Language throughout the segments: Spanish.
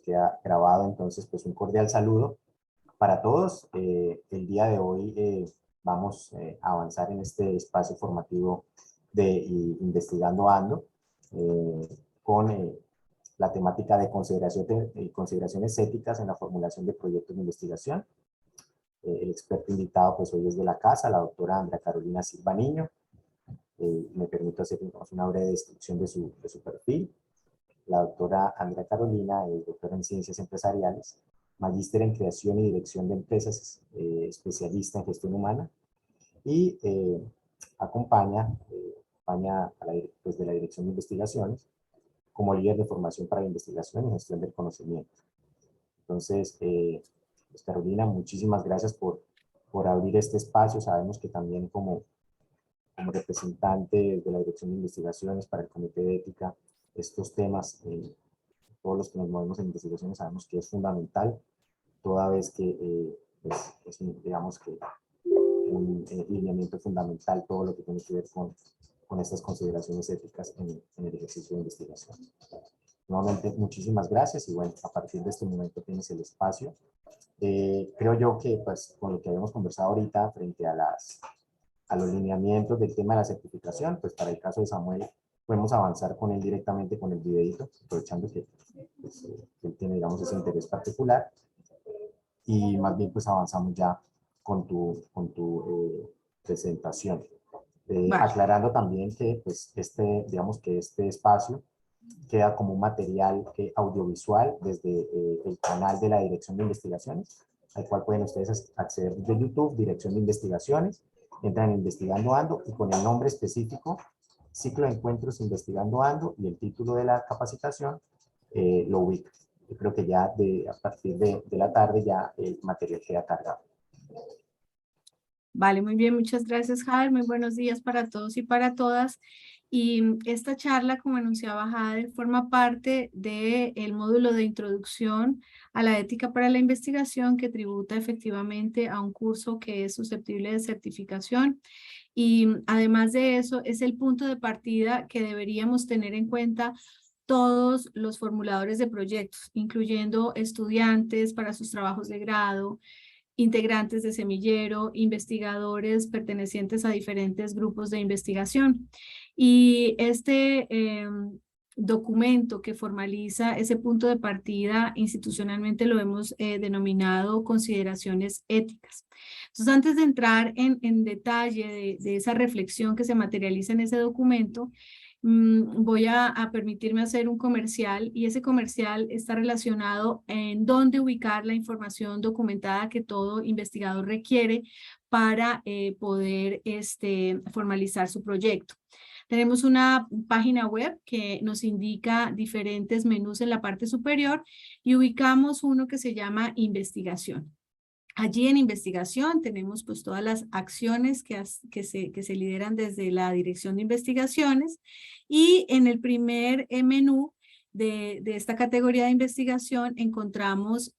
queda grabado. Entonces, pues un cordial saludo para todos. El día de hoy vamos a avanzar en este espacio formativo de Investigando Ando con la temática de consideraciones éticas en la formulación de proyectos de investigación. El experto invitado pues hoy es de la casa, la doctora Andrea Carolina Silva Niño. Me permito hacer una breve descripción de su perfil. La doctora Andrea Carolina es doctora en Ciencias Empresariales, magíster en Creación y Dirección de Empresas, especialista en Gestión Humana, y acompaña pues, de la Dirección de Investigaciones como líder de formación para la investigación y gestión del conocimiento. Entonces, pues Carolina, muchísimas gracias por abrir este espacio. Sabemos que también como representante de la Dirección de Investigaciones para el Comité de Ética, estos temas, todos los que nos movemos en investigaciones sabemos que es fundamental, toda vez que es digamos que un lineamiento fundamental todo lo que tiene que ver con estas consideraciones éticas en el ejercicio de investigación. Nuevamente, muchísimas gracias y bueno, a partir de este momento tienes el espacio. Creo yo que pues con lo que habíamos conversado ahorita frente a los lineamientos del tema de la certificación, pues para el caso de Samuel podemos avanzar con él directamente con el videito, aprovechando que pues, él tiene, digamos, ese interés particular, y más bien pues avanzamos ya con tu presentación. Vale. Aclarando también que pues digamos que este espacio queda como un material audiovisual desde el canal de la Dirección de Investigaciones, al cual pueden ustedes acceder de YouTube, Dirección de Investigaciones, entran en Investigando Ando y con el nombre específico, Ciclo de Encuentros Investigando Ando y el título de la capacitación, lo ubican. Yo creo que ya a partir de la tarde ya el material queda cargado. Vale, muy bien, muchas gracias, Jader. Muy buenos días para todos y para todas. Y esta charla, como anunciaba Jader, forma parte del módulo de introducción a la ética para la investigación que tributa efectivamente a un curso que es susceptible de certificación. Y además de eso, es el punto de partida que deberíamos tener en cuenta todos los formuladores de proyectos, incluyendo estudiantes para sus trabajos de grado, integrantes de semillero, investigadores pertenecientes a diferentes grupos de investigación. Y este documento que formaliza ese punto de partida institucionalmente lo hemos denominado consideraciones éticas. Entonces, antes de entrar en detalle de esa reflexión que se materializa en ese documento, voy a permitirme hacer un comercial, y ese comercial está relacionado en dónde ubicar la información documentada que todo investigador requiere para poder formalizar su proyecto. Tenemos una página web que nos indica diferentes menús en la parte superior y ubicamos uno que se llama Investigación. Allí en investigación tenemos pues todas las acciones que se lideran desde la Dirección de Investigaciones, y en el primer menú de esta categoría de investigación encontramos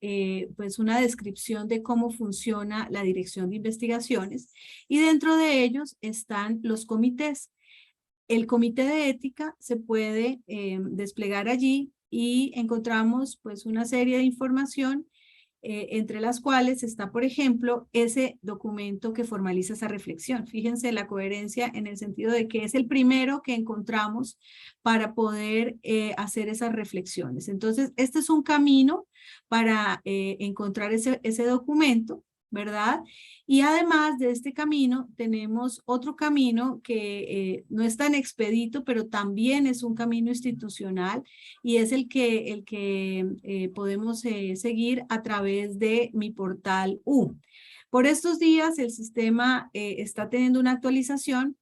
pues una descripción de cómo funciona la Dirección de Investigaciones, y dentro de ellos están los comités. El comité de ética se puede desplegar allí y encontramos pues una serie de información entre las cuales está, por ejemplo, ese documento que formaliza esa reflexión. Fíjense la coherencia en el sentido de que es el primero que encontramos para poder hacer esas reflexiones. Entonces, este es un camino para encontrar ese documento, ¿verdad? Y además de este camino, tenemos otro camino que no es tan expedito, pero también es un camino institucional, y es el que podemos seguir a través de mi portal U. Por estos días el sistema está teniendo una actualización,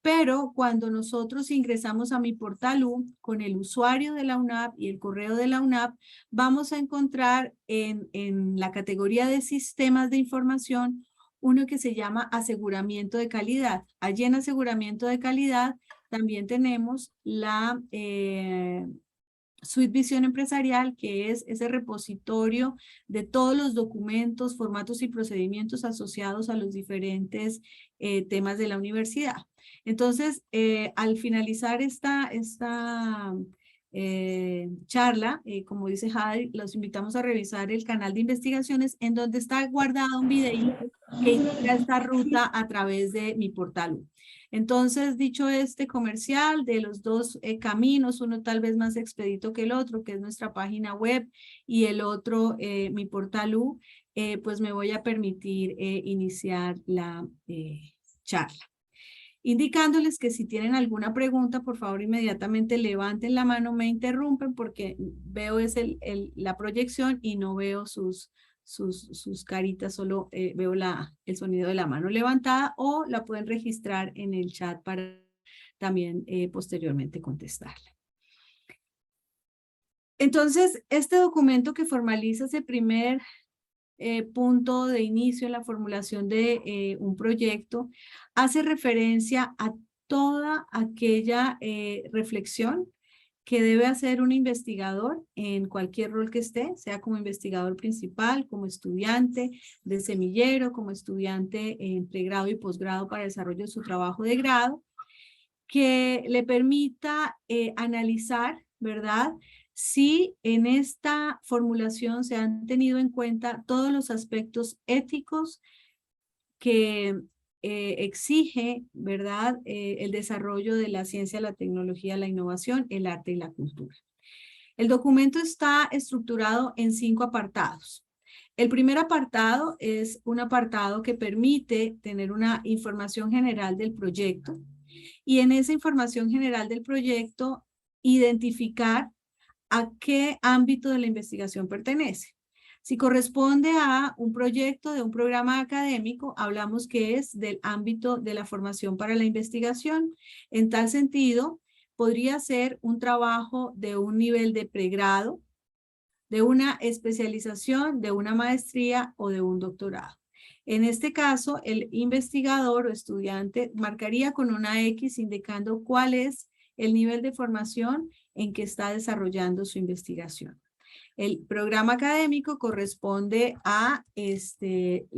pero cuando nosotros ingresamos a mi portal U con el usuario de la UNAP y el correo de la UNAP, vamos a encontrar en la categoría de sistemas de información uno que se llama aseguramiento de calidad. Allí en aseguramiento de calidad también tenemos la Suite Visión Empresarial, que es ese repositorio de todos los documentos, formatos y procedimientos asociados a los diferentes temas de la universidad. Entonces, al finalizar esta charla, como dice Jade, los invitamos a revisar el canal de investigaciones en donde está guardado un videíto que indica esta ruta a través de mi portal. Entonces, dicho este comercial de los dos caminos, uno tal vez más expedito que el otro, que es nuestra página web, y el otro, mi portal U, pues me voy a permitir iniciar la charla. Indicándoles que si tienen alguna pregunta, por favor, inmediatamente levanten la mano, me interrumpen porque veo la proyección y no veo sus caritas, solo veo el sonido de la mano levantada, o la pueden registrar en el chat para también posteriormente contestarle. Entonces, este documento que formaliza ese primer punto de inicio en la formulación de un proyecto hace referencia a toda aquella reflexión que debe hacer un investigador en cualquier rol que esté, sea como investigador principal, como estudiante de semillero, como estudiante en pregrado y posgrado para el desarrollo de su trabajo de grado, que le permita analizar, ¿verdad?, si en esta formulación se han tenido en cuenta todos los aspectos éticos que exige, ¿verdad?, el desarrollo de la ciencia, la tecnología, la innovación, el arte y la cultura. El documento está estructurado en 5 apartados. El primer apartado es un apartado que permite tener una información general del proyecto, y en esa información general del proyecto identificar a qué ámbito de la investigación pertenece. Si corresponde a un proyecto de un programa académico, hablamos que es del ámbito de la formación para la investigación. En tal sentido, podría ser un trabajo de un nivel de pregrado, de una especialización, de una maestría o de un doctorado. En este caso, el investigador o estudiante marcaría con una X indicando cuál es el nivel de formación en que está desarrollando su investigación. El programa académico corresponde a el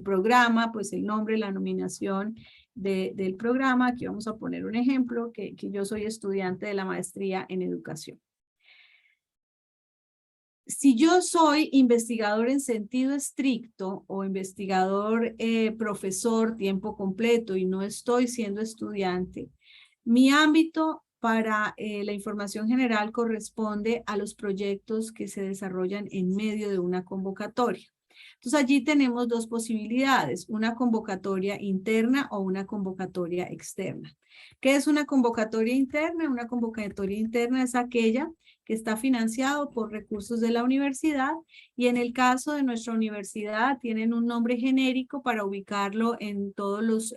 programa, pues el nombre, la nominación del programa. Aquí vamos a poner un ejemplo, que yo soy estudiante de la maestría en educación. Si yo soy investigador en sentido estricto o investigador profesor tiempo completo y no estoy siendo estudiante, mi ámbito para la información general corresponde a los proyectos que se desarrollan en medio de una convocatoria. Entonces allí tenemos dos posibilidades, una convocatoria interna o una convocatoria externa. ¿Qué es una convocatoria interna? Una convocatoria interna es aquella que está financiado por recursos de la universidad, y en el caso de nuestra universidad tienen un nombre genérico para ubicarlo en todos los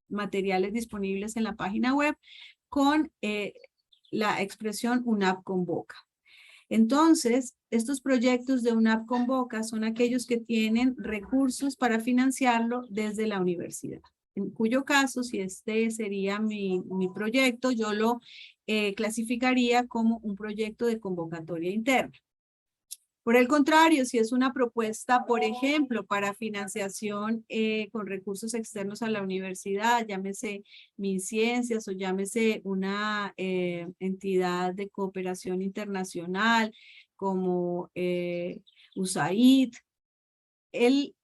materiales disponibles en la página web con la expresión UNAP Convoca. Entonces, estos proyectos de UNAP Convoca son aquellos que tienen recursos para financiarlo desde la universidad. En cuyo caso, si este sería mi proyecto, yo lo clasificaría como un proyecto de convocatoria interna. Por el contrario, si es una propuesta, por ejemplo, para financiación con recursos externos a la universidad, llámese MinCiencias o llámese una entidad de cooperación internacional como USAID, el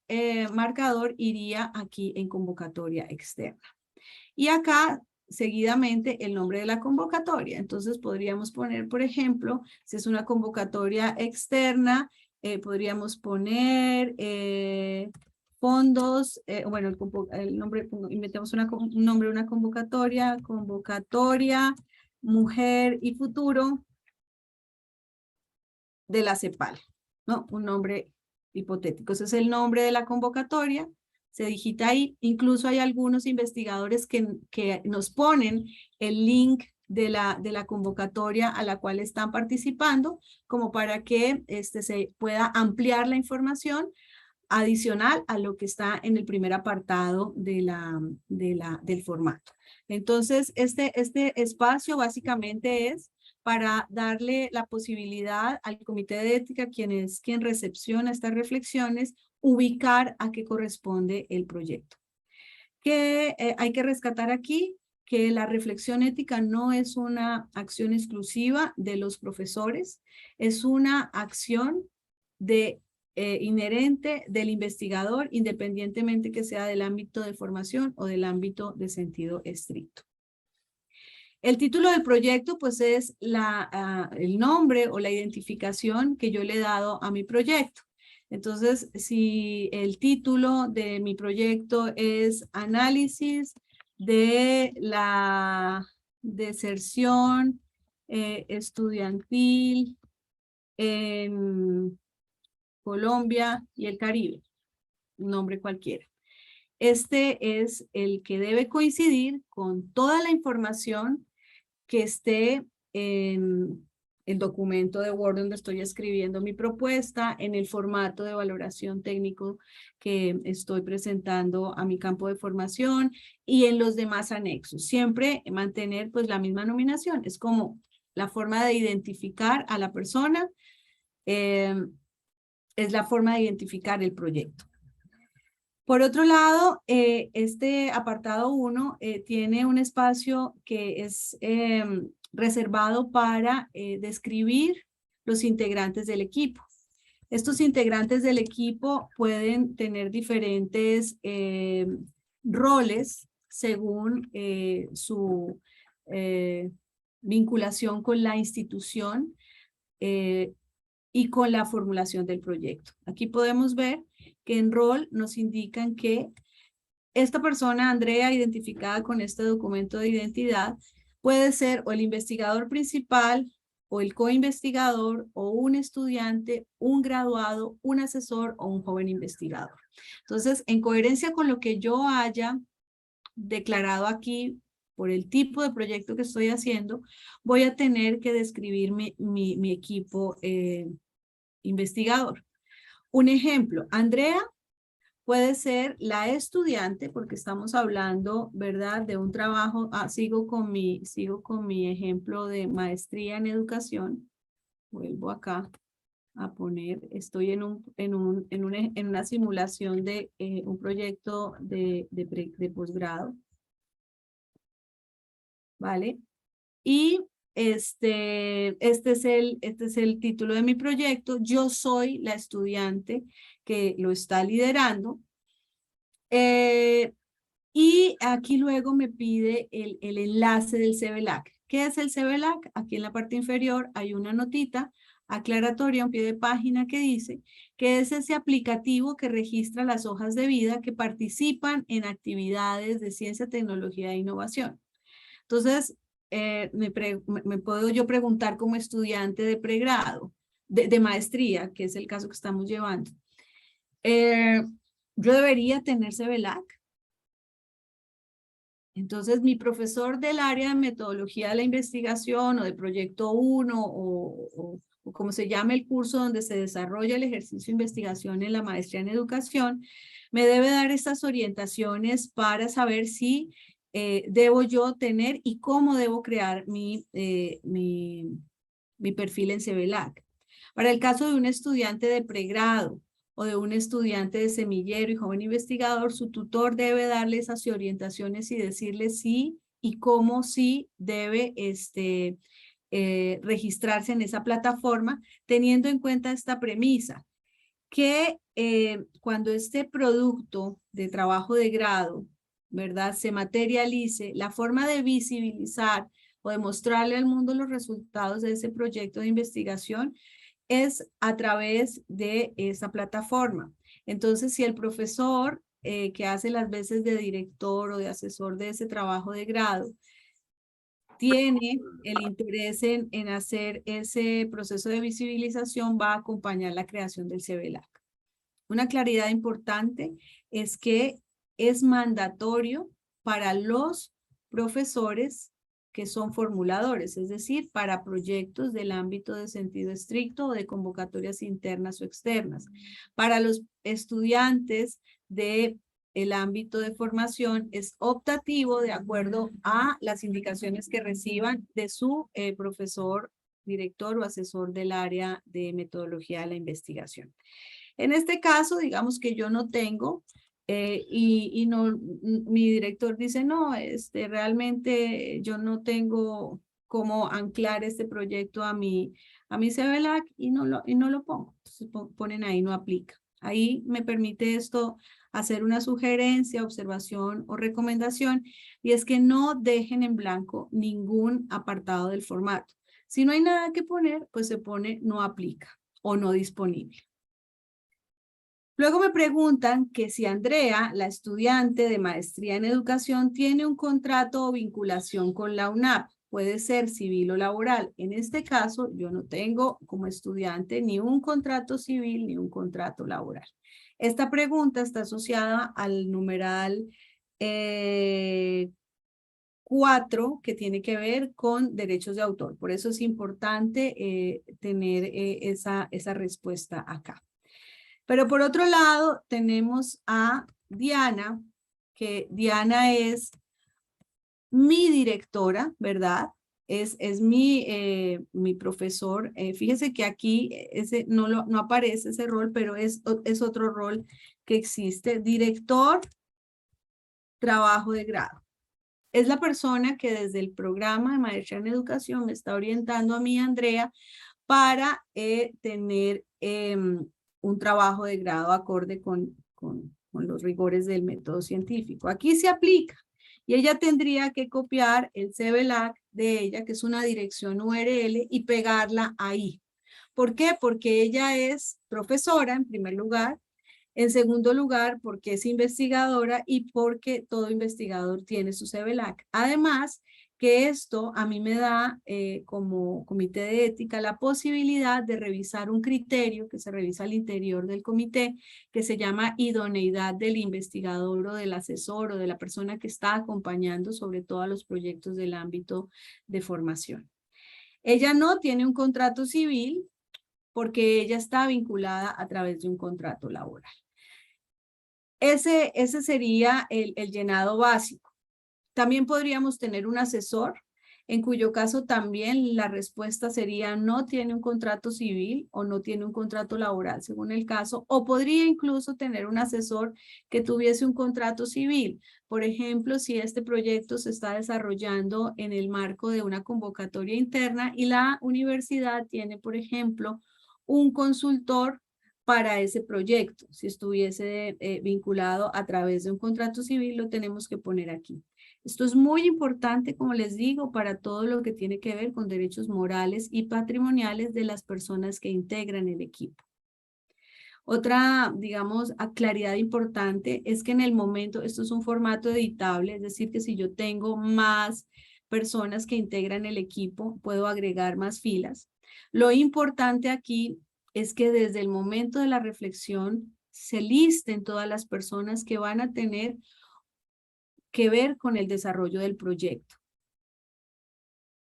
marcador iría aquí en convocatoria externa. Y acá, seguidamente, el nombre de la convocatoria. Entonces, podríamos poner, por ejemplo, si es una convocatoria externa, podríamos poner fondos, bueno, el nombre, inventamos un nombre de una convocatoria, convocatoria Mujer y Futuro de la CEPAL, ¿no? Un nombre hipotético. Ese es el nombre de la convocatoria. Se digita ahí. Incluso hay algunos investigadores que nos ponen el link de la convocatoria a la cual están participando, como para que se pueda ampliar la información adicional a lo que está en el primer apartado del formato. Entonces, este espacio básicamente es para darle la posibilidad al Comité de Ética, quien recepciona estas reflexiones, ubicar a qué corresponde el proyecto. ¿Qué hay que rescatar aquí? que la reflexión ética no es una acción exclusiva de los profesores, es una acción inherente del investigador, independientemente que sea del ámbito de formación o del ámbito de sentido estricto. El título del proyecto, pues, es el nombre o la identificación que yo le he dado a mi proyecto. Entonces, si el título de mi proyecto es Análisis de la deserción estudiantil en Colombia y el Caribe, un nombre cualquiera. Este es el que debe coincidir con toda la información que esté en el documento de Word donde estoy escribiendo mi propuesta, en el formato de valoración técnico que estoy presentando a mi campo de formación y en los demás anexos. Siempre mantener pues la misma nominación. Es como la forma de identificar a la persona, es la forma de identificar el proyecto. Por otro lado, este apartado 1 tiene un espacio que es reservado para describir los integrantes del equipo. Estos integrantes del equipo pueden tener diferentes roles según su vinculación con la institución y con la formulación del proyecto. Aquí podemos ver que en rol nos indican que esta persona, Andrea, identificada con este documento de identidad, puede ser o el investigador principal, o el coinvestigador, o un estudiante, un graduado, un asesor o un joven investigador. Entonces, en coherencia con lo que yo haya declarado aquí, por el tipo de proyecto que estoy haciendo, voy a tener que describir mi equipo investigador. Un ejemplo, Andrea puede ser la estudiante, porque estamos hablando, ¿verdad?, de un trabajo. Sigo con mi ejemplo de maestría en educación. Vuelvo acá a poner, estoy en una simulación de un proyecto de posgrado. ¿Vale? Y este es el título de mi proyecto. Yo soy la estudiante que lo está liderando. Y aquí luego me pide el enlace del CBLAC. ¿Qué es el CBLAC? Aquí en la parte inferior hay una notita aclaratoria, un pie de página que dice que es ese aplicativo que registra las hojas de vida que participan en actividades de ciencia, tecnología e innovación. Entonces, me puedo yo preguntar como estudiante de pregrado, de maestría, que es el caso que estamos llevando. ¿Yo debería tener CBLAC? Entonces, mi profesor del área de metodología de la investigación o de proyecto 1 o como se llama el curso donde se desarrolla el ejercicio de investigación en la maestría en educación, me debe dar estas orientaciones para saber si debo yo tener y cómo debo crear mi perfil en CBLAC. Para el caso de un estudiante de pregrado o de un estudiante de semillero y joven investigador, su tutor debe darle esas orientaciones y decirle sí y cómo sí debe registrarse en esa plataforma, teniendo en cuenta esta premisa, que cuando este producto de trabajo de grado, ¿verdad?, se materialice, la forma de visibilizar o de mostrarle al mundo los resultados de ese proyecto de investigación es a través de esa plataforma. Entonces, si el profesor que hace las veces de director o de asesor de ese trabajo de grado tiene el interés en hacer ese proceso de visibilización, va a acompañar la creación del CBLAC. Una claridad importante es que es mandatorio para los profesores que son formuladores, es decir, para proyectos del ámbito de sentido estricto o de convocatorias internas o externas. Para los estudiantes del ámbito de formación es optativo de acuerdo a las indicaciones que reciban de su profesor, director o asesor del área de metodología de la investigación. En este caso, digamos que yo no tengo y no, mi director dice, no, realmente yo no tengo cómo anclar este proyecto a mi CBLAC y no lo pongo. Entonces ponen ahí, no aplica. Ahí me permite esto hacer una sugerencia, observación o recomendación, y es que no dejen en blanco ningún apartado del formato. Si no hay nada que poner, pues se pone no aplica o no disponible. Luego me preguntan que si Andrea, la estudiante de maestría en educación, tiene un contrato o vinculación con la UNAP. Puede ser civil o laboral. En este caso, yo no tengo como estudiante ni un contrato civil ni un contrato laboral. Esta pregunta está asociada al numeral 4, que tiene que ver con derechos de autor. Por eso es importante tener esa respuesta acá. Pero por otro lado, tenemos a Diana, que Diana es mi directora, ¿verdad? Es mi profesor. Fíjese que aquí no aparece ese rol, pero es otro rol que existe. Director, trabajo de grado. Es la persona que desde el programa de maestría en educación me está orientando a mí, Andrea, para tener un trabajo de grado acorde con los rigores del método científico. Aquí se aplica y ella tendría que copiar el CBLAC de ella, que es una dirección URL, y pegarla ahí. ¿Por qué? Porque ella es profesora, en primer lugar. En segundo lugar, porque es investigadora y porque todo investigador tiene su CBLAC. Además, que esto a mí me da como comité de ética la posibilidad de revisar un criterio que se revisa al interior del comité, que se llama idoneidad del investigador o del asesor o de la persona que está acompañando sobre todo a los proyectos del ámbito de formación. Ella no tiene un contrato civil porque ella está vinculada a través de un contrato laboral. Ese sería el llenado básico. También podríamos tener un asesor, en cuyo caso también la respuesta sería no tiene un contrato civil o no tiene un contrato laboral, según el caso, o podría incluso tener un asesor que tuviese un contrato civil. Por ejemplo, si este proyecto se está desarrollando en el marco de una convocatoria interna y la universidad tiene, por ejemplo, un consultor para ese proyecto. Si estuviese vinculado a través de un contrato civil, lo tenemos que poner aquí. Esto es muy importante, como les digo, para todo lo que tiene que ver con derechos morales y patrimoniales de las personas que integran el equipo. Otra, digamos, claridad importante es que en el momento, esto es un formato editable, es decir, que si yo tengo más personas que integran el equipo, puedo agregar más filas. Lo importante aquí es que desde el momento de la reflexión se listen todas las personas que van a tener que ver con el desarrollo del proyecto,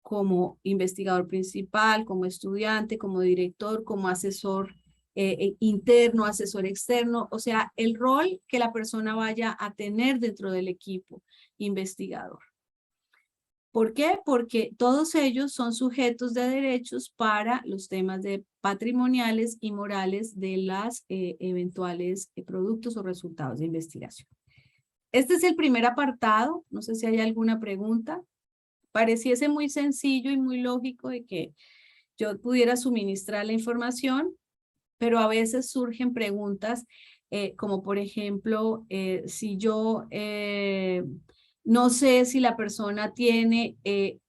como investigador principal, como estudiante, como director, como asesor interno, asesor externo, o sea, el rol que la persona vaya a tener dentro del equipo investigador. ¿Por qué? Porque todos ellos son sujetos de derechos para los temas de patrimoniales y morales de las eventuales productos o resultados de investigación. Este es el primer apartado. No sé si hay alguna pregunta. Pareciese muy sencillo y muy lógico de que yo pudiera suministrar la información, pero a veces surgen preguntas como por ejemplo, si yo no sé si la persona tiene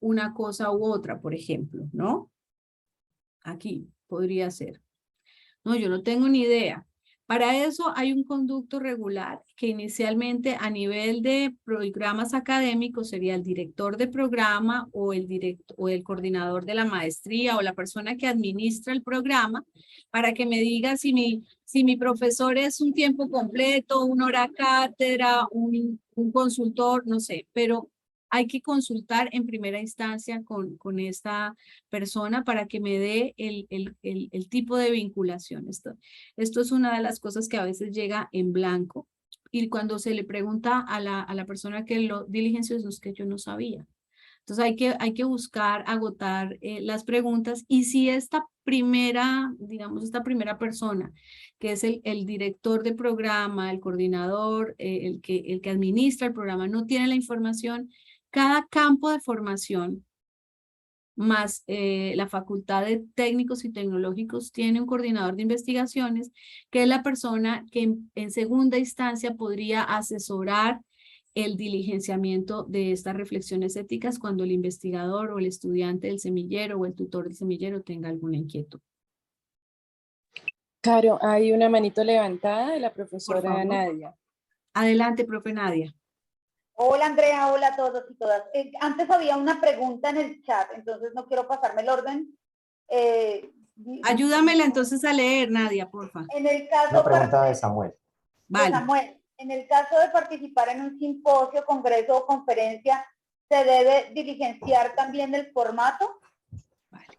una cosa u otra, por ejemplo, ¿no? Aquí podría ser. No, yo no tengo ni idea. Para eso hay un conducto regular que inicialmente a nivel de programas académicos sería el director de programa o el coordinador de la maestría o la persona que administra el programa para que me diga si mi profesor es un tiempo completo, una hora cátedra, un consultor, no sé, pero hay que consultar en primera instancia con esta persona para que me dé el tipo de vinculación. Esto es una de las cosas que a veces llega en blanco y cuando se le pregunta a la persona que lo diligenció es que yo no sabía. Entonces hay que buscar agotar las preguntas, y si esta primera, digamos, esta primera persona, que es el director de programa, el coordinador, el que administra el programa, no tiene la información, cada campo de formación más la Facultad de Técnicos y Tecnológicos tiene un coordinador de investigaciones, que es la persona que en segunda instancia podría asesorar el diligenciamiento de estas reflexiones éticas cuando el investigador o el estudiante del semillero o el tutor del semillero tenga alguna inquietud. Caro, hay una manito levantada de la Por profesora favor. Nadia. Adelante, profe Nadia. Hola Andrea, hola a todos y todas. Antes había una pregunta en el chat, entonces no quiero pasarme el orden. Ayúdamela entonces a leer, Nadia, porfa. En el caso Una pregunta de Samuel. Vale. Samuel, en el caso de participar en un simposio, congreso o conferencia, ¿se debe diligenciar también el formato? Vale.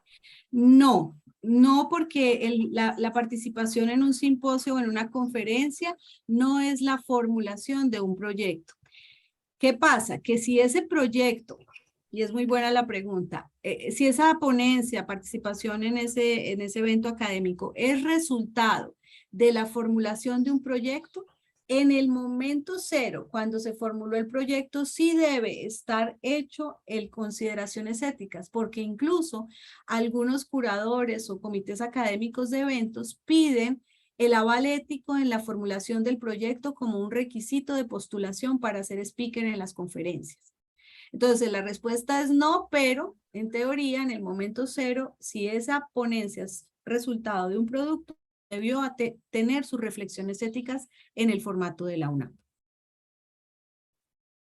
No, no, porque la participación en un simposio o en una conferencia no es la formulación de un proyecto. ¿Qué pasa? Que si ese proyecto, y es muy buena la pregunta, si esa ponencia, participación en ese evento académico es resultado de la formulación de un proyecto, en el momento cero, cuando se formuló el proyecto, sí debe estar hecho en consideraciones éticas, porque incluso algunos curadores o comités académicos de eventos piden el aval ético en la formulación del proyecto como un requisito de postulación para ser speaker en las conferencias. Entonces, la respuesta es no, pero en teoría, en el momento cero, si esa ponencia es resultado de un producto, debió tener sus reflexiones éticas en el formato de la UNAM.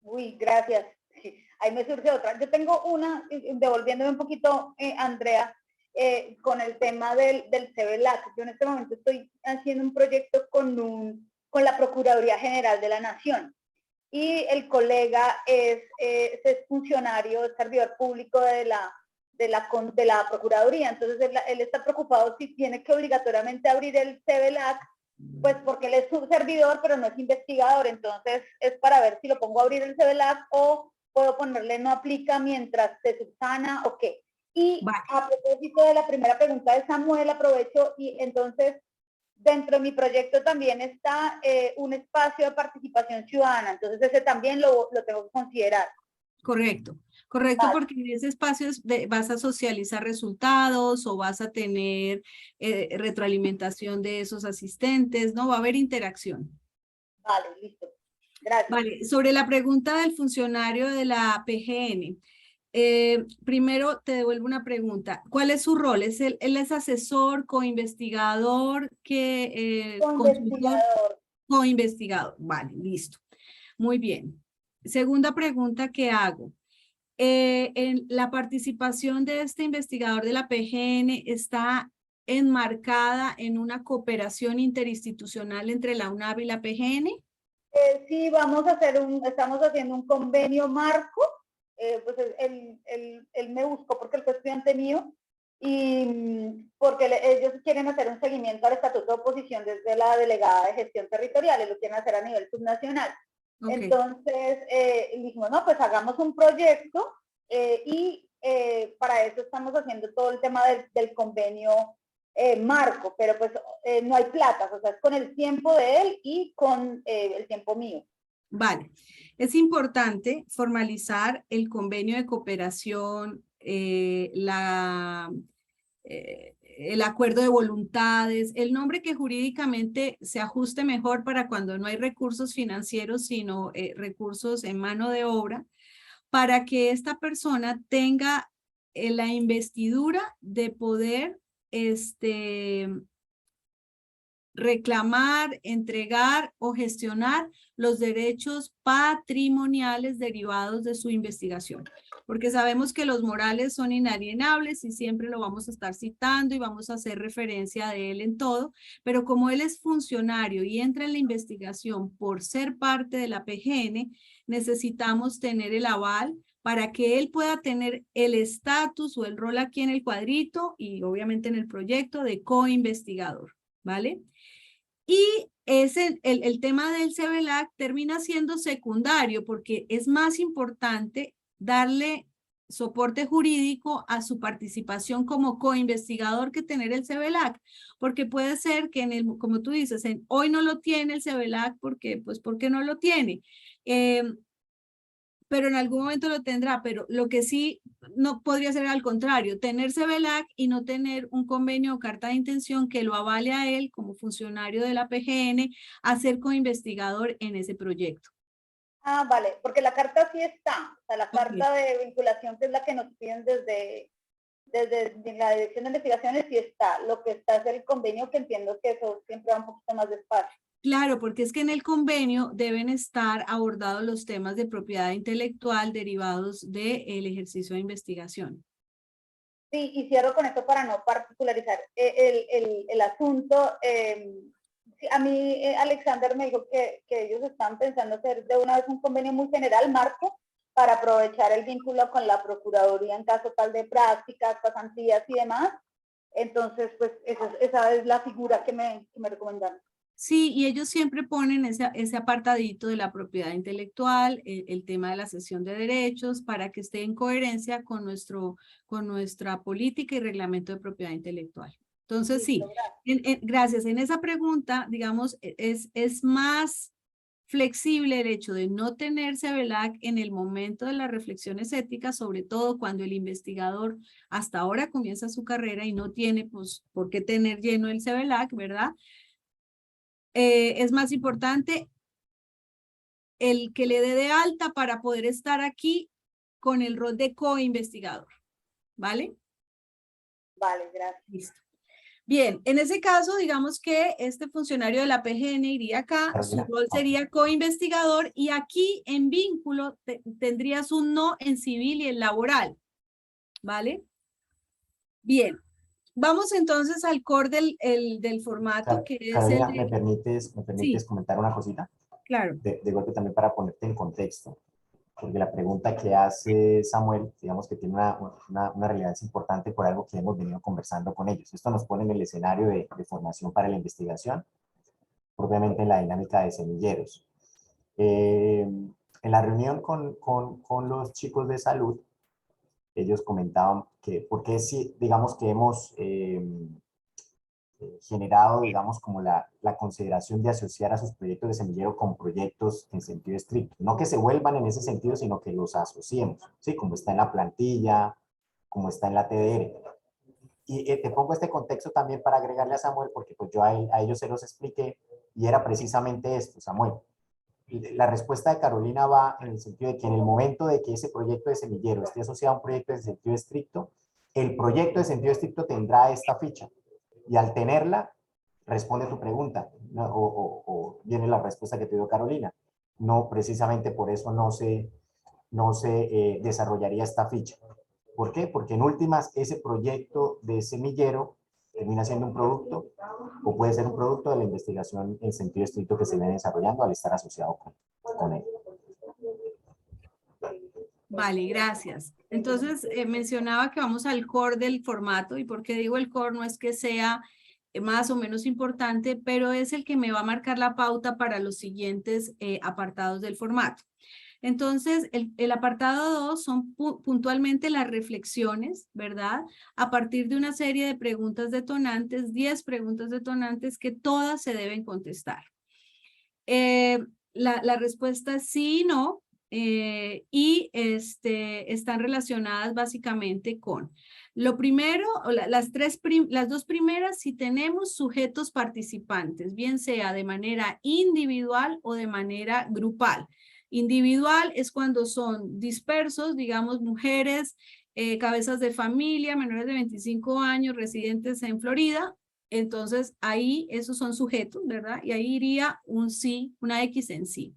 Uy, gracias. Ahí me surge otra. Yo tengo una, devolviéndome un poquito, Andrea, con el tema del CBLAC. Yo en este momento estoy haciendo un proyecto con la Procuraduría General de la Nación. Y el colega es funcionario, es servidor público de la Procuraduría. Entonces él está preocupado si tiene que obligatoriamente abrir el CBLAC, pues porque él es su servidor, pero no es investigador. Entonces es para ver si lo pongo a abrir el CBLAC o puedo ponerle no aplica mientras se subsana o qué. Y vale. A propósito de la primera pregunta de Samuel, aprovecho y entonces dentro de mi proyecto también está un espacio de participación ciudadana, entonces ese también lo tengo que considerar. Correcto, correcto, vale. Porque en ese espacio vas a socializar resultados o vas a tener retroalimentación de esos asistentes, ¿no? Va a haber interacción. Vale, listo. Gracias. Vale, sobre la pregunta del funcionario de la PGN. Primero te devuelvo una pregunta. ¿Cuál es su rol? ¿Él es asesor, coinvestigador, coinvestigador? Coinvestigador. Vale, listo. Muy bien. Segunda pregunta que hago. En la participación de este investigador de la PGN está enmarcada en una cooperación interinstitucional entre la UNAV y la PGN. Sí, estamos haciendo un convenio marco. Pues él me buscó porque él fue estudiante mío y porque ellos quieren hacer un seguimiento al estatuto de oposición desde la delegada de gestión territorial, y lo quieren hacer a nivel subnacional. Okay. Entonces dijimos, no, pues hagamos un proyecto y para eso estamos haciendo todo el tema del convenio marco, pero pues no hay plata, o sea, es con el tiempo de él y con el tiempo mío. Vale, es importante formalizar el convenio de cooperación, el acuerdo de voluntades, el nombre que jurídicamente se ajuste mejor para cuando no hay recursos financieros, sino recursos en mano de obra, para que esta persona tenga la investidura de poder reclamar, entregar o gestionar los derechos patrimoniales derivados de su investigación. Porque sabemos que los morales son inalienables y siempre lo vamos a estar citando y vamos a hacer referencia de él en todo, pero como él es funcionario y entra en la investigación por ser parte de la PGN, necesitamos tener el aval para que él pueda tener el estatus o el rol aquí en el cuadrito y obviamente en el proyecto de coinvestigador, ¿vale? Y el tema del CBLAC termina siendo secundario porque es más importante darle soporte jurídico a su participación como coinvestigador que tener el CEVELAC, porque puede ser que como tú dices, hoy no lo tiene el CEVELAC porque no lo tiene. Pero en algún momento lo tendrá, pero lo que sí no podría ser al contrario, tener CEVELAC y no tener un convenio o carta de intención que lo avale a él como funcionario de la PGN a ser coinvestigador en ese proyecto. Ah, vale, porque la carta sí está, o sea, la carta de vinculación, que es la que nos piden desde la Dirección de Investigaciones, sí está. Lo que está es el convenio, que entiendo que eso siempre va un poquito más despacio. Claro, porque es que en el convenio deben estar abordados los temas de propiedad intelectual derivados del ejercicio de investigación. Sí, y cierro con esto para no particularizar el asunto. Sí, a mí, Alexander me dijo que ellos están pensando hacer de una vez un convenio muy general, marco, para aprovechar el vínculo con la Procuraduría en caso tal de prácticas, pasantías y demás. Entonces, pues esa es la figura que me recomendaron. Sí, y ellos siempre ponen ese apartadito de la propiedad intelectual, el tema de la cesión de derechos, para que esté en coherencia con nuestra política y reglamento de propiedad intelectual. Entonces, sí, gracias. En esa pregunta, digamos, es más flexible el hecho de no tener CEVELAC en el momento de las reflexiones éticas, sobre todo cuando el investigador hasta ahora comienza su carrera y no tiene, pues, por qué tener lleno el CEVELAC, ¿verdad? Es más importante el que le dé de alta para poder estar aquí con el rol de coinvestigador, ¿vale? Vale, gracias. Listo. Bien, en ese caso, digamos que este funcionario de la PGN iría acá, su rol sería coinvestigador, y aquí en vínculo tendrías un no en civil y en laboral, ¿vale? Bien. Vamos entonces al core del formato, que es Carolina, el... ¿me permites Sí, comentar una cosita? claro. De golpe también para ponerte en contexto, porque la pregunta que hace Samuel, digamos que tiene una relevancia importante por algo que hemos venido conversando con ellos. Esto nos pone en el escenario de formación para la investigación, propiamente en la dinámica de semilleros. En la reunión con los chicos de salud, ellos comentaban que, porque si, digamos que hemos generado, digamos, como la consideración de asociar a sus proyectos de semillero con proyectos en sentido estricto. No que se vuelvan en ese sentido, sino que los asociemos, ¿sí? Como está en la plantilla, como está en la TDR. Y te pongo este contexto también para agregarle a Samuel, porque pues yo a ellos se los expliqué, y era precisamente esto, Samuel. La respuesta de Carolina va en el sentido de que en el momento de que ese proyecto de semillero esté asociado a un proyecto de sentido estricto, el proyecto de sentido estricto tendrá esta ficha. Y al tenerla, responde tu pregunta, ¿no? o viene la respuesta que te dio Carolina. No, precisamente por eso no se desarrollaría esta ficha. ¿Por qué? Porque en últimas ese proyecto de semillero termina siendo un producto, o puede ser un producto de la investigación en sentido estricto que se viene desarrollando al estar asociado con él. Vale, gracias. Entonces, mencionaba que vamos al core del formato, y por qué digo el core no es que sea más o menos importante, pero es el que me va a marcar la pauta para los siguientes apartados del formato. Entonces, el apartado 2 son puntualmente las reflexiones, ¿verdad? A partir de una serie de preguntas detonantes, 10 preguntas detonantes que todas se deben contestar. La respuesta es sí y no, y están relacionadas básicamente con lo primero, las dos primeras, si tenemos sujetos participantes, bien sea de manera individual o de manera grupal. Individual es cuando son dispersos, digamos, mujeres, cabezas de familia, menores de 25 años, residentes en Florida. Entonces, ahí esos son sujetos, ¿verdad? Y ahí iría un sí, una X en sí.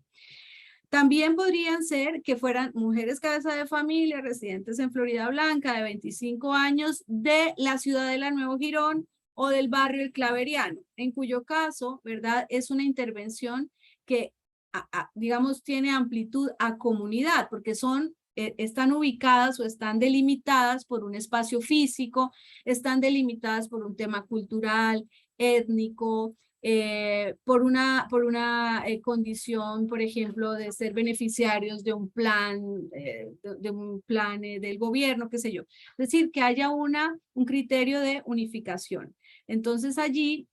También podrían ser que fueran mujeres cabeza de familia, residentes en Florida Blanca, de 25 años, de la Ciudadela Nuevo Girón o del barrio El Claveriano, en cuyo caso, ¿verdad? Es una intervención que, digamos, tiene amplitud a comunidad, porque están ubicadas o están delimitadas por un espacio físico, están delimitadas por un tema cultural, étnico, por una condición, por ejemplo, de ser beneficiarios de un plan, del gobierno, qué sé yo. Es decir, que haya un criterio de unificación. Entonces allí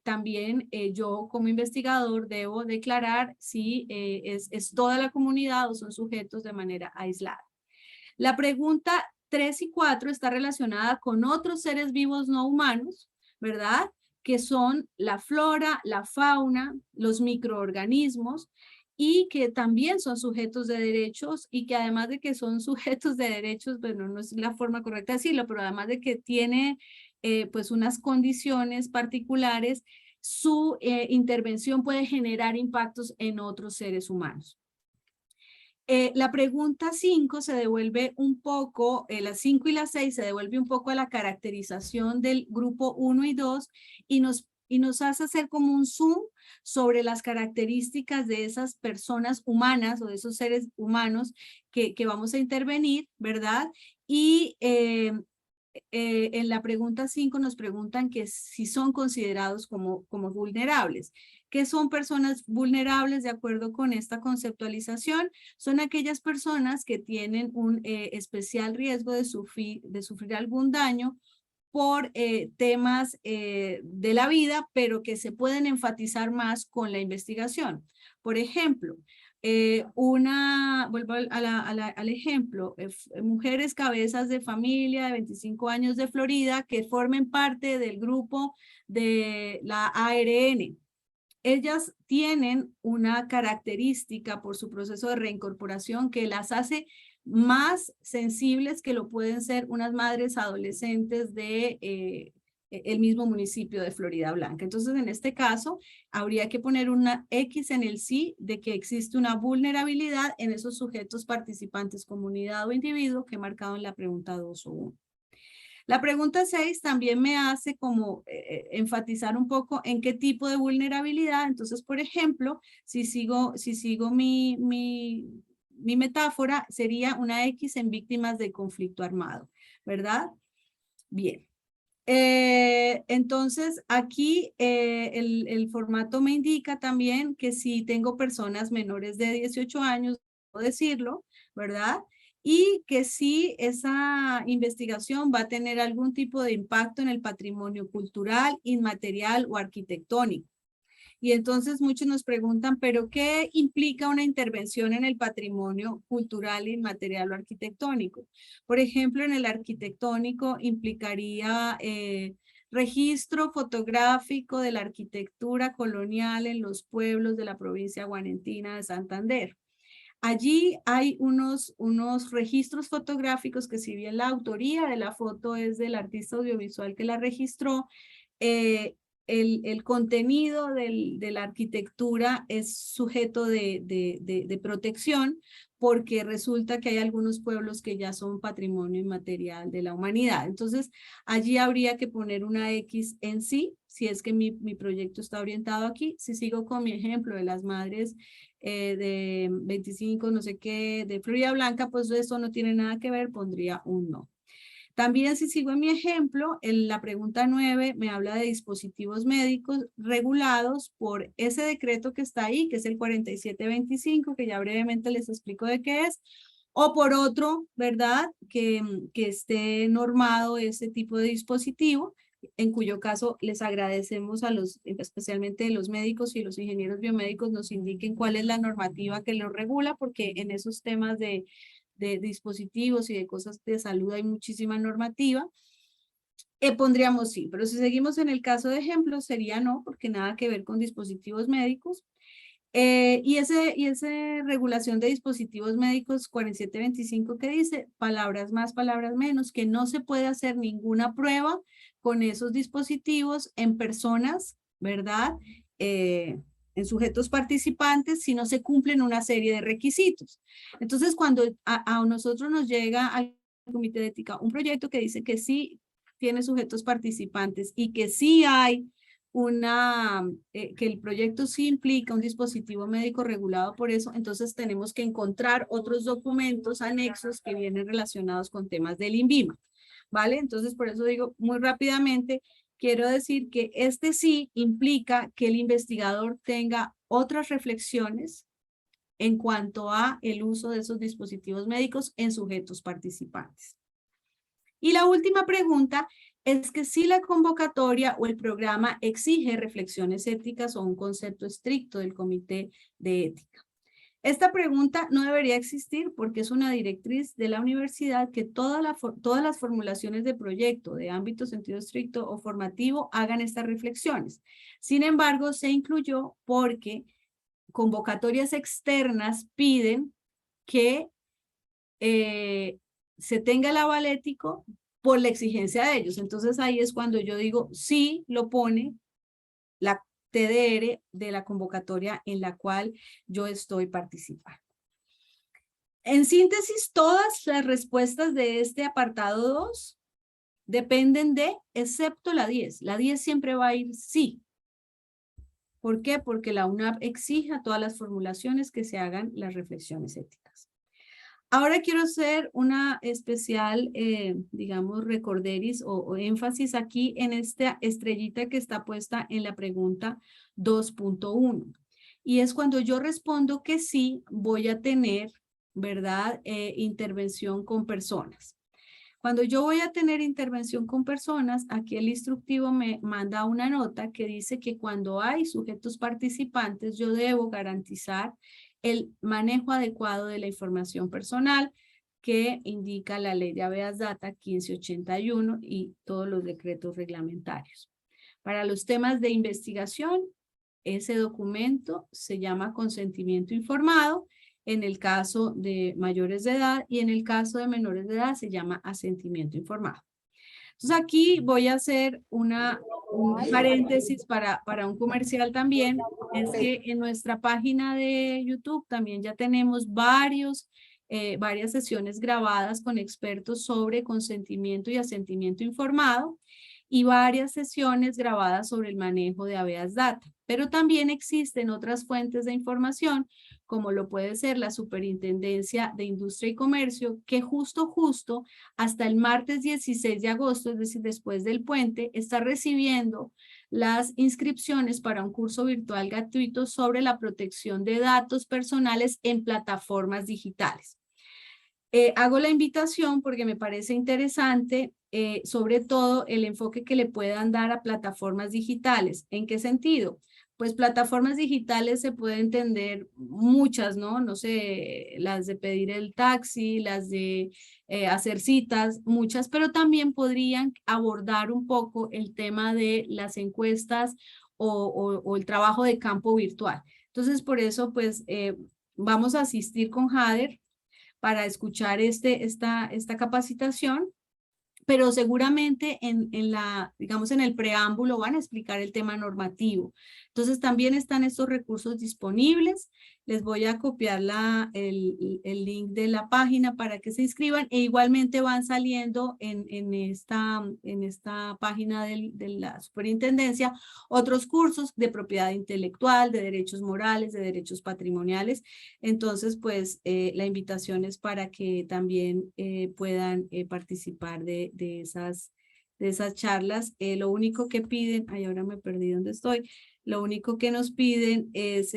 también yo como investigador debo declarar si es toda la comunidad o son sujetos de manera aislada. La pregunta 3 y 4 está relacionada con otros seres vivos no humanos, ¿verdad? Que son la flora, la fauna, los microorganismos y que también son sujetos de derechos y que además de que son sujetos de derechos, bueno, no es la forma correcta de decirlo, pero además de que tiene pues unas condiciones particulares, su intervención puede generar impactos en otros seres humanos. La pregunta 5 se devuelve un poco, las 5 y las 6 se devuelve un poco a la caracterización del grupo 1 y 2 y nos hace hacer como un zoom sobre las características de esas personas humanas o de esos seres humanos que vamos a intervenir, ¿verdad? Y en la pregunta 5 nos preguntan que si son considerados como vulnerables. ¿Qué son personas vulnerables de acuerdo con esta conceptualización? Son aquellas personas que tienen un especial riesgo de sufrir algún daño por temas de la vida, pero que se pueden enfatizar más con la investigación. Por ejemplo, vuelvo al ejemplo, mujeres cabezas de familia de 25 años de Florida que formen parte del grupo de la ARN. Ellas tienen una característica por su proceso de reincorporación que las hace más sensibles que lo pueden ser unas madres adolescentes de el mismo municipio de Florida Blanca. Entonces, en este caso, habría que poner una X en el sí de que existe una vulnerabilidad en esos sujetos participantes, comunidad o individuo que he marcado en la pregunta 2 o 1. La pregunta 6 también me hace como enfatizar un poco en qué tipo de vulnerabilidad. Entonces, por ejemplo, si sigo mi metáfora, sería una X en víctimas de conflicto armado, ¿verdad? Bien. Entonces, aquí el formato me indica también que si tengo personas menores de 18 años, puedo decirlo, ¿verdad? Y que si esa investigación va a tener algún tipo de impacto en el patrimonio cultural, inmaterial o arquitectónico. Y entonces muchos nos preguntan, ¿pero qué implica una intervención en el patrimonio cultural, inmaterial o arquitectónico? Por ejemplo, en el arquitectónico implicaría registro fotográfico de la arquitectura colonial en los pueblos de la provincia guanentina de Santander. Allí hay unos registros fotográficos que si bien la autoría de la foto es del artista audiovisual que la registró, el contenido de la arquitectura es sujeto de protección porque resulta que hay algunos pueblos que ya son patrimonio inmaterial de la humanidad. Entonces, allí habría que poner una X en sí, si es que mi proyecto está orientado aquí. Si sigo con mi ejemplo de las madres de 25, no sé qué, de Florida Blanca, pues eso no tiene nada que ver, pondría un no. También si sigo en mi ejemplo, en la pregunta 9 me habla de dispositivos médicos regulados por ese decreto que está ahí, que es el 4725, que ya brevemente les explico de qué es, o por otro, ¿verdad? Que esté normado ese tipo de dispositivo, en cuyo caso les agradecemos a los, especialmente los médicos y los ingenieros biomédicos, nos indiquen cuál es la normativa que lo regula, porque en esos temas de dispositivos y de cosas de salud hay muchísima normativa. Pondríamos sí, pero si seguimos en el caso de ejemplo sería no, porque nada que ver con dispositivos médicos. Y ese regulación de dispositivos médicos 4725 que dice palabras más, palabras menos, que no se puede hacer ninguna prueba con esos dispositivos en personas, ¿verdad? En sujetos participantes si no se cumplen una serie de requisitos. Entonces, cuando a nosotros nos llega al Comité de Ética un proyecto que dice que sí tiene sujetos participantes y que sí hay que el proyecto sí implica un dispositivo médico regulado por eso, entonces tenemos que encontrar otros documentos anexos que vienen relacionados con temas del INVIMA, ¿vale? Entonces, por eso digo muy rápidamente quiero decir que este sí implica que el investigador tenga otras reflexiones en cuanto a el uso de esos dispositivos médicos en sujetos participantes. Y la última pregunta es que si la convocatoria o el programa exige reflexiones éticas o un concepto estricto del Comité de Ética. Esta pregunta no debería existir porque es una directriz de la universidad que todas las formulaciones de proyecto de ámbito, sentido estricto o formativo hagan estas reflexiones. Sin embargo, se incluyó porque convocatorias externas piden que se tenga el aval ético por la exigencia de ellos. Entonces ahí es cuando yo digo, sí lo pone la TDR de la convocatoria en la cual yo estoy participando. En síntesis, todas las respuestas de este apartado 2 dependen de, excepto la 10. La 10 siempre va a ir sí. ¿Por qué? Porque la UNAP exige a todas las formulaciones que se hagan las reflexiones éticas. Ahora quiero hacer una especial, digamos, recorderis o énfasis aquí en esta estrellita que está puesta en la pregunta 2.1. Y es cuando yo respondo que sí, voy a tener, ¿verdad?, intervención con personas. Cuando yo voy a tener intervención con personas, aquí el instructivo me manda una nota que dice que cuando hay sujetos participantes, yo debo garantizar el manejo adecuado de la información personal que indica la ley de habeas data 1581 y todos los decretos reglamentarios. Para los temas de investigación, ese documento se llama consentimiento informado. En el caso de mayores de edad y en el caso de menores de edad se llama asentimiento informado. Entonces aquí voy a hacer un paréntesis para un comercial también. Es que en nuestra página de YouTube también ya tenemos varias sesiones grabadas con expertos sobre consentimiento y asentimiento informado y varias sesiones grabadas sobre el manejo de habeas data. Pero también existen otras fuentes de información, como lo puede ser la Superintendencia de Industria y Comercio, que justo hasta el martes 16 de agosto, es decir, después del puente, está recibiendo las inscripciones para un curso virtual gratuito sobre la protección de datos personales en plataformas digitales. Hago la invitación porque me parece interesante, sobre todo el enfoque que le puedan dar a plataformas digitales. ¿En qué sentido? Pues plataformas digitales se puede entender muchas, ¿no? No sé, las de pedir el taxi, las de hacer citas, muchas, pero también podrían abordar un poco el tema de las encuestas o el trabajo de campo virtual. Entonces, por eso, pues, vamos a asistir con Jader para escuchar esta capacitación, pero seguramente digamos en el preámbulo van a explicar el tema normativo. Entonces también están estos recursos disponibles. Les voy a copiar el link de la página para que se inscriban e igualmente van saliendo en esta página de la superintendencia otros cursos de propiedad intelectual, de derechos morales, de derechos patrimoniales. Entonces pues la invitación es para que también puedan participar de esas charlas. Lo único que piden, ay, ahora me perdí dónde estoy, lo único que nos piden es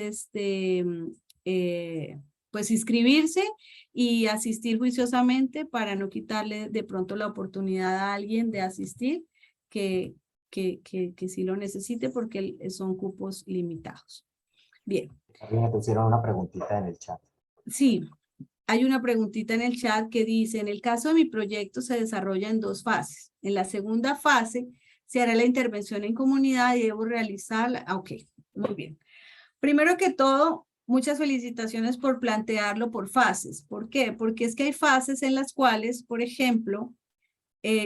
pues inscribirse y asistir juiciosamente para no quitarle de pronto la oportunidad a alguien de asistir que sí lo necesite porque son cupos limitados. Bien. Carolina, te hicieron una preguntita en el chat. Sí. Hay una preguntita en el chat que dice, en el caso de mi proyecto se desarrolla en 2 fases. En la segunda fase se hará la intervención en comunidad y debo realizarla. Ok, muy bien. Primero que todo, muchas felicitaciones por plantearlo por fases. ¿Por qué? Porque es que hay fases en las cuales, por ejemplo,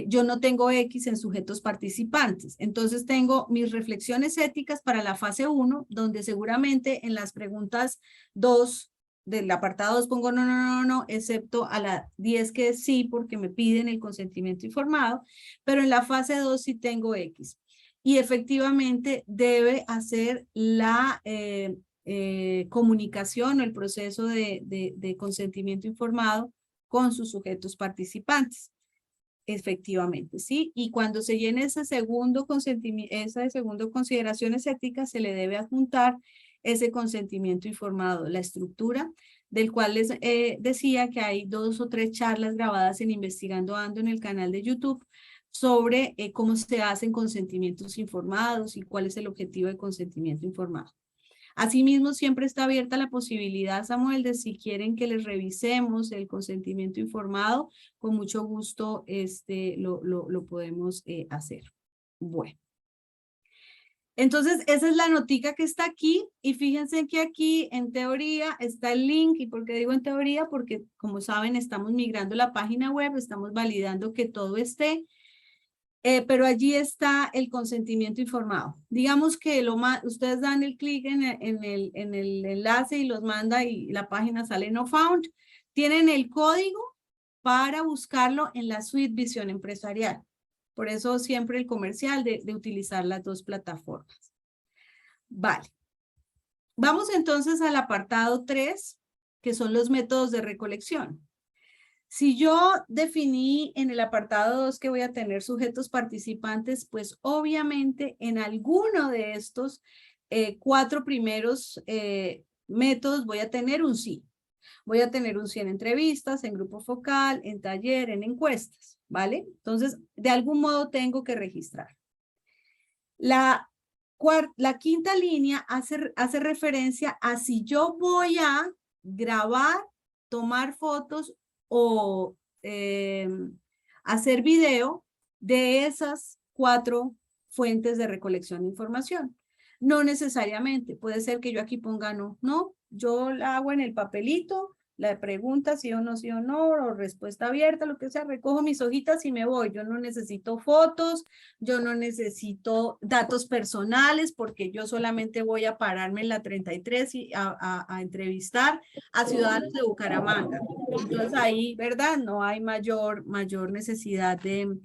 yo no tengo X en sujetos participantes. Entonces tengo mis reflexiones éticas para la fase 1, donde seguramente en las preguntas 2 del apartado 2 pongo no, excepto a la 10 que es sí, porque me piden el consentimiento informado, pero en la fase 2 sí tengo X. Y efectivamente debe hacer la comunicación o el proceso de consentimiento informado con sus sujetos participantes. efectivamente, ¿sí? Y cuando se llene ese segundo consentimiento, esa segundo consideraciones éticas, se le debe adjuntar ese consentimiento informado, la estructura, del cual les decía que hay 2 o 3 charlas grabadas en Investigando Ando en el canal de YouTube sobre cómo se hacen consentimientos informados y cuál es el objetivo de consentimiento informado. Asimismo, siempre está abierta la posibilidad, Samuel, de si quieren que les revisemos el consentimiento informado, con mucho gusto lo podemos hacer. Bueno. Entonces, esa es la notica que está aquí, y fíjense que aquí en teoría está el link. ¿Y por qué digo en teoría? Porque, como saben, estamos migrando la página web, estamos validando que todo esté, pero allí está el consentimiento informado. Digamos que ustedes dan el clic en el enlace y los manda y la página sale no found. Tienen el código para buscarlo en la suite Visión Empresarial. Por eso siempre el comercial de utilizar las 2 plataformas. Vale. Vamos entonces al apartado 3, que son los métodos de recolección. Si yo definí en el apartado 2 que voy a tener sujetos participantes, pues obviamente en alguno de estos 4 primeros métodos voy a tener un sí. Voy a tener un sí en entrevistas, en grupo focal, en taller, en encuestas, ¿vale? Entonces, de algún modo tengo que registrar. La quinta línea hace referencia a si yo voy a grabar, tomar fotos o hacer video de esas 4 fuentes de recolección de información. No necesariamente, puede ser que yo aquí ponga no, yo la hago en el papelito, la pregunta sí o no, o respuesta abierta, lo que sea, recojo mis hojitas y me voy. Yo no necesito fotos, yo no necesito datos personales, porque yo solamente voy a pararme en la 33 y a entrevistar a ciudadanos de Bucaramanga. Entonces ahí, ¿verdad? No hay mayor necesidad de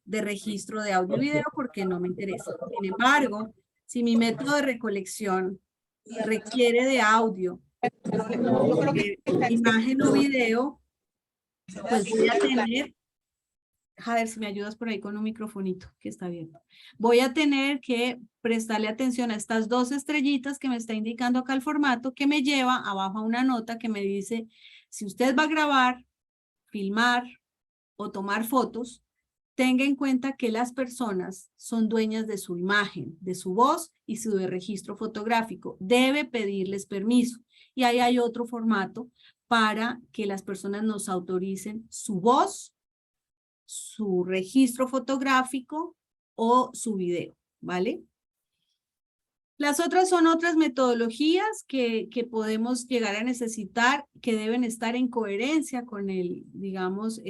registro de audio y video, porque no me interesa. Sin embargo, si mi método de recolección requiere de audio, imagen o video, pues voy a tener, a ver si me ayudas por ahí con un microfonito que está abierto. Voy a tener que prestarle atención a estas 2 estrellitas que me está indicando acá el formato, que me lleva abajo a una nota que me dice, si usted va a grabar, filmar o tomar fotos, tenga en cuenta que las personas son dueñas de su imagen, de su voz y su registro fotográfico. Debe pedirles permiso. Y ahí hay otro formato para que las personas nos autoricen su voz, su registro fotográfico o su video, ¿vale? Las otras son otras metodologías que podemos llegar a necesitar, que deben estar en coherencia con el, digamos,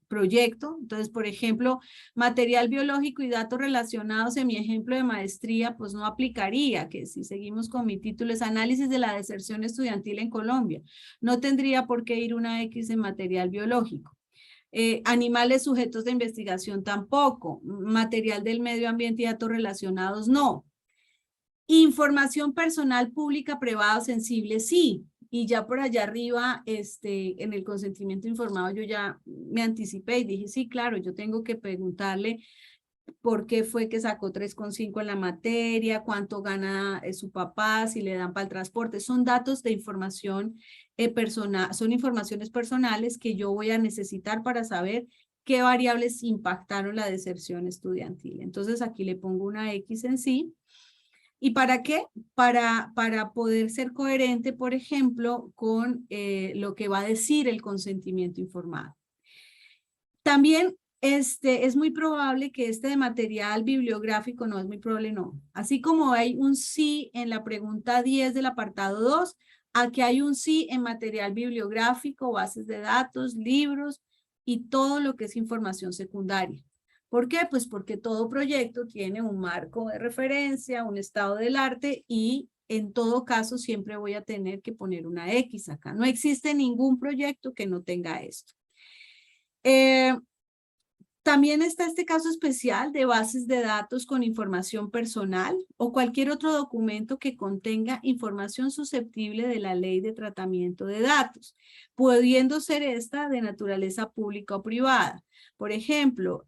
proyecto. Entonces, por ejemplo, material biológico y datos relacionados en mi ejemplo de maestría, pues no aplicaría, que si seguimos con mi título es Análisis de la deserción estudiantil en Colombia. No tendría por qué ir una X en material biológico. Animales sujetos de investigación tampoco. Material del medio ambiente y datos relacionados no. Información personal pública, privada o sensible, sí. Y ya por allá arriba, en el consentimiento informado, yo ya me anticipé y dije, sí, claro, yo tengo que preguntarle por qué fue que sacó 3,5 en la materia, cuánto gana su papá, si le dan para el transporte. Son datos de información personal, son informaciones personales que yo voy a necesitar para saber qué variables impactaron la deserción estudiantil. Entonces aquí le pongo una X en sí. ¿Y para qué? Para poder ser coherente, por ejemplo, con lo que va a decir el consentimiento informado. También es muy probable que de material bibliográfico, no es muy probable, no. Así como hay un sí en la pregunta 10 del apartado 2, aquí hay un sí en material bibliográfico, bases de datos, libros y todo lo que es información secundaria. ¿Por qué? Pues porque todo proyecto tiene un marco de referencia, un estado del arte y en todo caso siempre voy a tener que poner una X acá. No existe ningún proyecto que no tenga esto. También está este caso especial de bases de datos con información personal o cualquier otro documento que contenga información susceptible de la ley de tratamiento de datos, pudiendo ser esta de naturaleza pública o privada. Por ejemplo,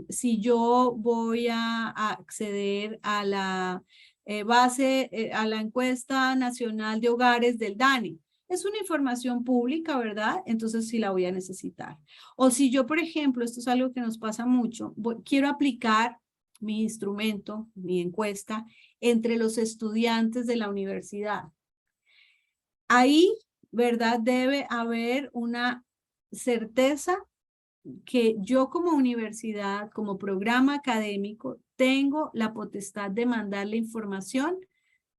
si yo voy a acceder a la a la encuesta nacional de hogares del DANE, es una información pública, ¿verdad? Entonces sí la voy a necesitar. O si yo, por ejemplo, esto es algo que nos pasa mucho, quiero aplicar mi instrumento, mi encuesta, entre los estudiantes de la universidad. Ahí, ¿verdad? Debe haber una certeza que yo como universidad, como programa académico, tengo la potestad de mandarle información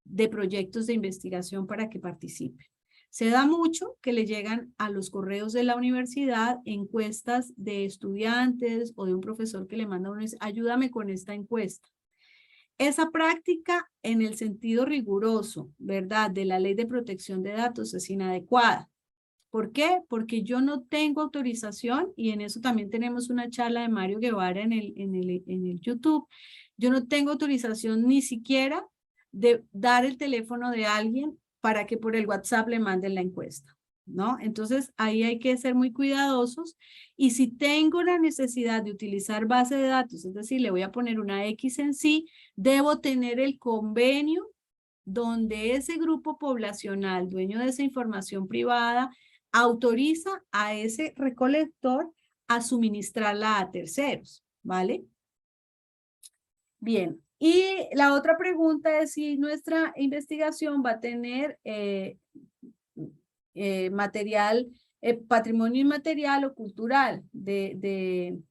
de proyectos de investigación para que participe. Se da mucho que le llegan a los correos de la universidad encuestas de estudiantes o de un profesor que le manda uno y dice, ayúdame con esta encuesta. Esa práctica en el sentido riguroso, ¿verdad?, de la Ley de Protección de Datos es inadecuada. ¿Por qué? Porque yo no tengo autorización, y en eso también tenemos una charla de Mario Guevara en el YouTube. Yo no tengo autorización ni siquiera de dar el teléfono de alguien para que por el WhatsApp le manden la encuesta, ¿no? Entonces, ahí hay que ser muy cuidadosos. Y si tengo la necesidad de utilizar base de datos, es decir, le voy a poner una X en sí, debo tener el convenio donde ese grupo poblacional, dueño de esa información privada, autoriza a ese recolector a suministrarla a terceros, ¿vale? Bien, y la otra pregunta es si nuestra investigación va a tener material, patrimonio inmaterial o cultural de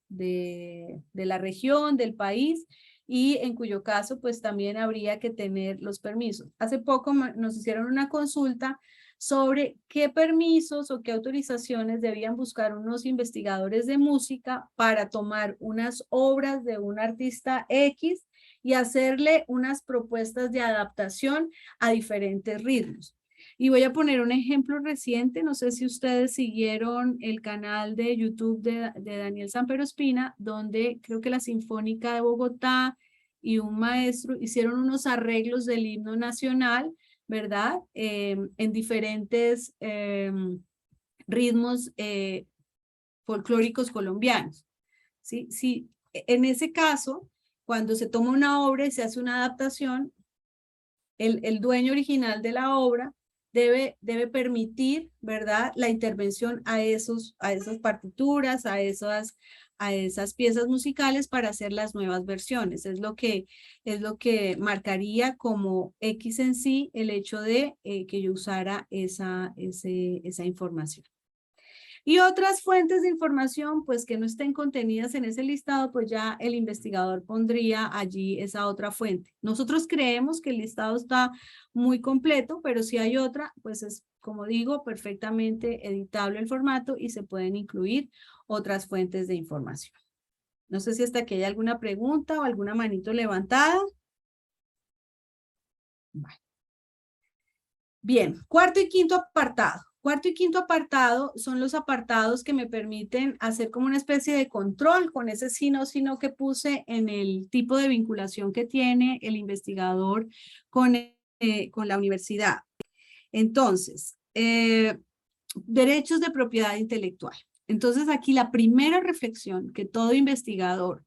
la región, del país, y en cuyo caso pues también habría que tener los permisos. Hace poco nos hicieron una consulta sobre qué permisos o qué autorizaciones debían buscar unos investigadores de música para tomar unas obras de un artista X y hacerle unas propuestas de adaptación a diferentes ritmos. Y voy a poner un ejemplo reciente, no sé si ustedes siguieron el canal de YouTube de Daniel Samperospina, donde creo que la Sinfónica de Bogotá y un maestro hicieron unos arreglos del himno nacional, ¿verdad? En diferentes ritmos folclóricos colombianos. ¿Sí? Sí, en ese caso, cuando se toma una obra y se hace una adaptación, el dueño original de la obra debe permitir, ¿verdad?, la intervención a esas partituras, a esas piezas musicales para hacer las nuevas versiones. Es lo que marcaría como X en sí el hecho de que yo usara esa información. Y otras fuentes de información, pues que no estén contenidas en ese listado, pues ya el investigador pondría allí esa otra fuente. Nosotros creemos que el listado está muy completo, pero si hay otra, pues es, como digo, perfectamente editable el formato y se pueden incluir otras fuentes de información. No sé si hasta aquí hay alguna pregunta o alguna manito levantada. Bueno. Bien, cuarto y quinto apartado. Cuarto y quinto apartado son los apartados que me permiten hacer como una especie de control con ese sí no que puse en el tipo de vinculación que tiene el investigador con la universidad. Entonces, derechos de propiedad intelectual. Entonces, aquí la primera reflexión que todo investigador,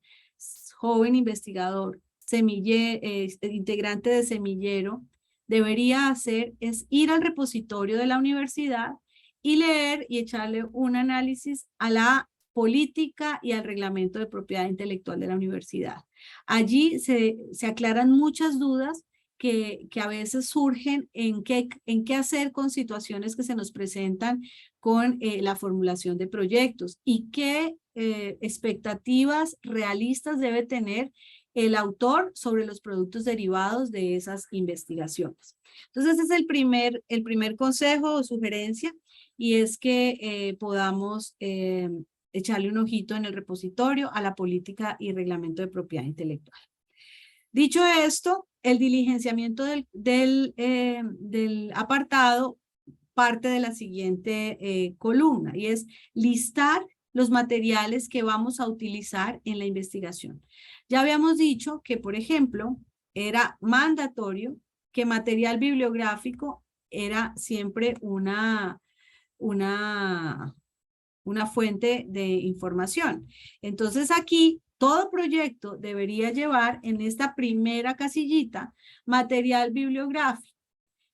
joven investigador, integrante de semillero, debería hacer es ir al repositorio de la universidad y leer y echarle un análisis a la política y al reglamento de propiedad intelectual de la universidad. Allí se aclaran muchas dudas que a veces surgen en qué hacer con situaciones que se nos presentan con la formulación de proyectos y qué expectativas realistas debe tener el autor sobre los productos derivados de esas investigaciones. Entonces, ese es el primer consejo o sugerencia, y es que podamos echarle un ojito en el repositorio a la política y reglamento de propiedad intelectual. Dicho esto, el diligenciamiento del apartado parte de la siguiente columna, y es listar los materiales que vamos a utilizar en la investigación. Ya habíamos dicho que, por ejemplo, era mandatorio que material bibliográfico era siempre una fuente de información. Entonces aquí todo proyecto debería llevar en esta primera casillita material bibliográfico.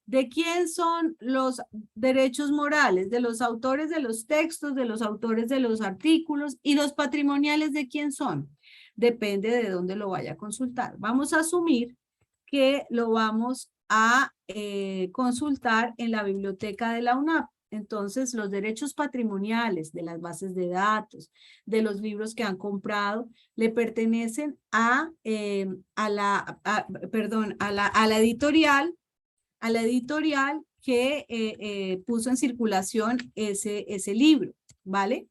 ¿De quién son los derechos morales? De los autores de los textos, de los autores de los artículos, y los patrimoniales, ¿de quién son? Depende de dónde lo vaya a consultar. Vamos a asumir que lo vamos a consultar en la biblioteca de la UNAP. Entonces, los derechos patrimoniales de las bases de datos, de los libros que han comprado, le pertenecen a la editorial que puso en circulación ese libro, ¿vale?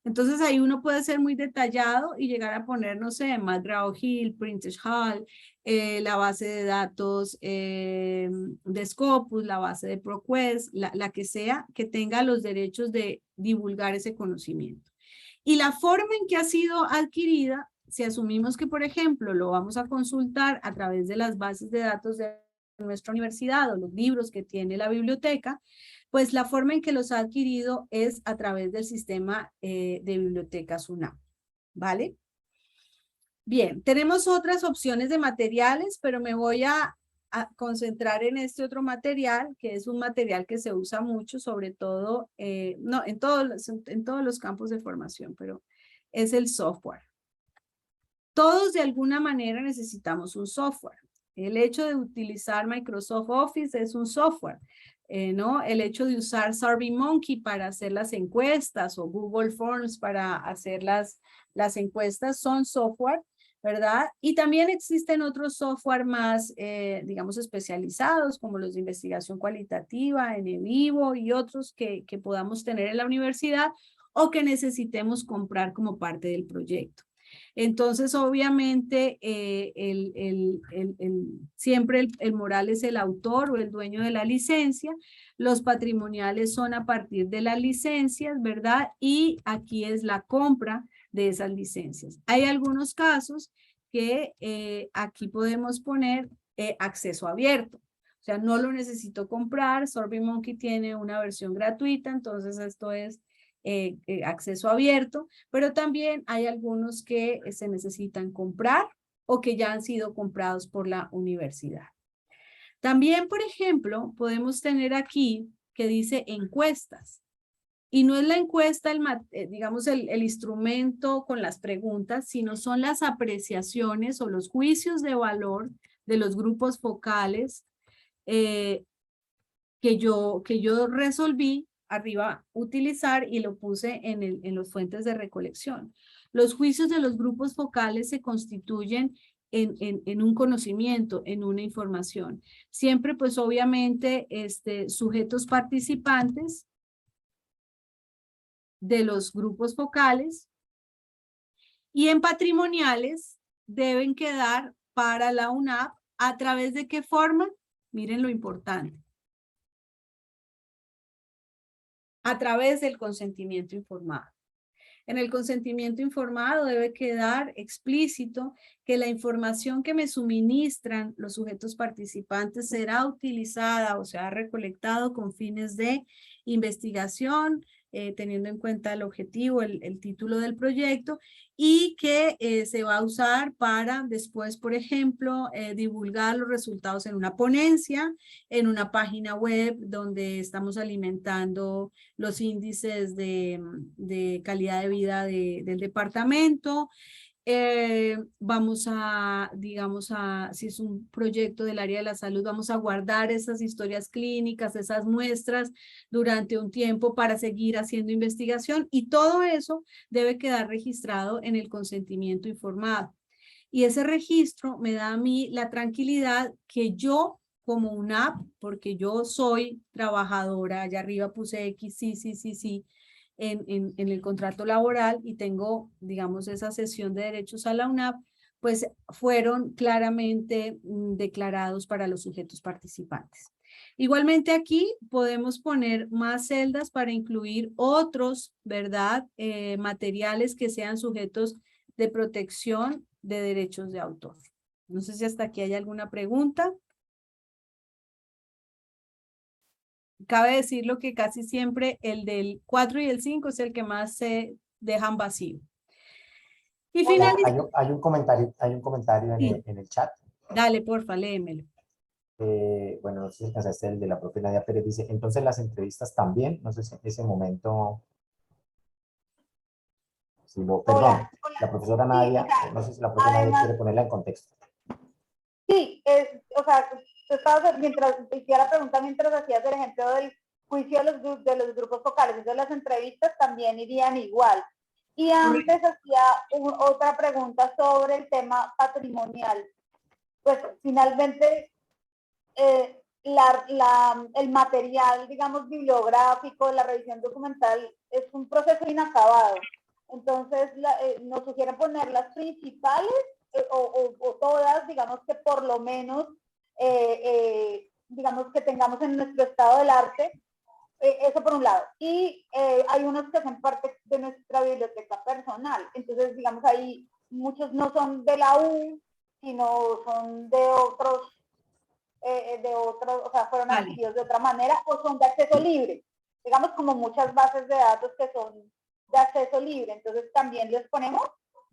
Entonces ahí uno puede ser muy detallado y llegar a poner, no sé, McGraw-Hill, Printers Hall, la base de datos de Scopus, la base de ProQuest, la que sea, que tenga los derechos de divulgar ese conocimiento. Y la forma en que ha sido adquirida, si asumimos que, por ejemplo, lo vamos a consultar a través de las bases de datos de nuestra universidad o los libros que tiene la biblioteca, pues la forma en que los ha adquirido es a través del sistema de bibliotecas UNAM, ¿vale? Bien, tenemos otras opciones de materiales, pero me voy a concentrar en este otro material, que es un material que se usa mucho, sobre todo, no, en todos los campos de formación, pero es el software. Todos de alguna manera necesitamos un software. El hecho de utilizar Microsoft Office es un software, ¿no? El hecho de usar SurveyMonkey para hacer las encuestas o Google Forms para hacer las encuestas son software, ¿verdad? Y también existen otros software más, digamos, especializados, como los de investigación cualitativa, NVivo y otros que podamos tener en la universidad o que necesitemos comprar como parte del proyecto. Entonces, obviamente, siempre el moral es el autor o el dueño de la licencia. Los patrimoniales son a partir de las licencias, ¿verdad? Y aquí es la compra de esas licencias. Hay algunos casos que aquí podemos poner acceso abierto. O sea, no lo necesito comprar. SurveyMonkey tiene una versión gratuita, entonces esto es acceso abierto, pero también hay algunos que se necesitan comprar o que ya han sido comprados por la universidad. También, por ejemplo, podemos tener aquí que dice encuestas. Y no es la encuesta, digamos, el instrumento con las preguntas, sino son las apreciaciones o los juicios de valor de los grupos focales que yo resolví arriba utilizar y lo puse en los fuentes de recolección. Los juicios de los grupos focales se constituyen en un conocimiento, en una información. Siempre, pues obviamente, sujetos participantes de los grupos focales y en patrimoniales deben quedar para la UNAP a través de qué forma. Miren lo importante. A través del consentimiento informado. En el consentimiento informado debe quedar explícito que la información que me suministran los sujetos participantes será utilizada o sea recolectado con fines de investigación, teniendo en cuenta el objetivo, el título del proyecto, y que se va a usar para después, por ejemplo, divulgar los resultados en una ponencia, en una página web donde estamos alimentando los índices de calidad de vida del departamento. Vamos a, digamos, si es un proyecto del área de la salud, vamos a guardar esas historias clínicas, esas muestras durante un tiempo para seguir haciendo investigación y todo eso debe quedar registrado en el consentimiento informado. Y ese registro me da a mí la tranquilidad que yo como UNAP, porque yo soy trabajadora, allá arriba puse X, sí, en el contrato laboral y tengo, digamos, esa cesión de derechos a la UNAP, pues fueron claramente declarados para los sujetos participantes. Igualmente aquí podemos poner más celdas para incluir otros, ¿verdad? Materiales que sean sujetos de protección de derechos de autor. No sé si hasta aquí hay alguna pregunta. Cabe decirlo que casi siempre el del 4 y el 5 es el que más se dejan vacío. Y finalmente, Hay un comentario sí, en el chat. dale, porfa, léemelo. Bueno, no sé si alcanzaste el de la propia Nadia Pérez, dice, entonces las entrevistas también, no sé si en ese momento, perdón, Hola. la profesora Sí, Nadia, o sea, no sé si la profesora Nadia además, quiere ponerla en contexto. sí, o sea, tú estabas, mientras hacía la pregunta, mientras hacías el ejemplo del juicio de los grupos focales, entonces las entrevistas también irían igual. Y antes hacía otra pregunta sobre el tema patrimonial. Pues finalmente el material, digamos, bibliográfico, la revisión documental es un proceso inacabado. Entonces nos sugieren poner las principales o todas, digamos que por lo menos, digamos que tengamos en nuestro estado del arte, eso por un lado. Y hay unos que hacen parte de nuestra biblioteca personal. Entonces, digamos, ahí muchos no son de la U, sino son de otros, o sea, fueron Vale. adquiridos de otra manera o son de acceso libre. Digamos, como muchas bases de datos que son de acceso libre. Entonces, también les ponemos.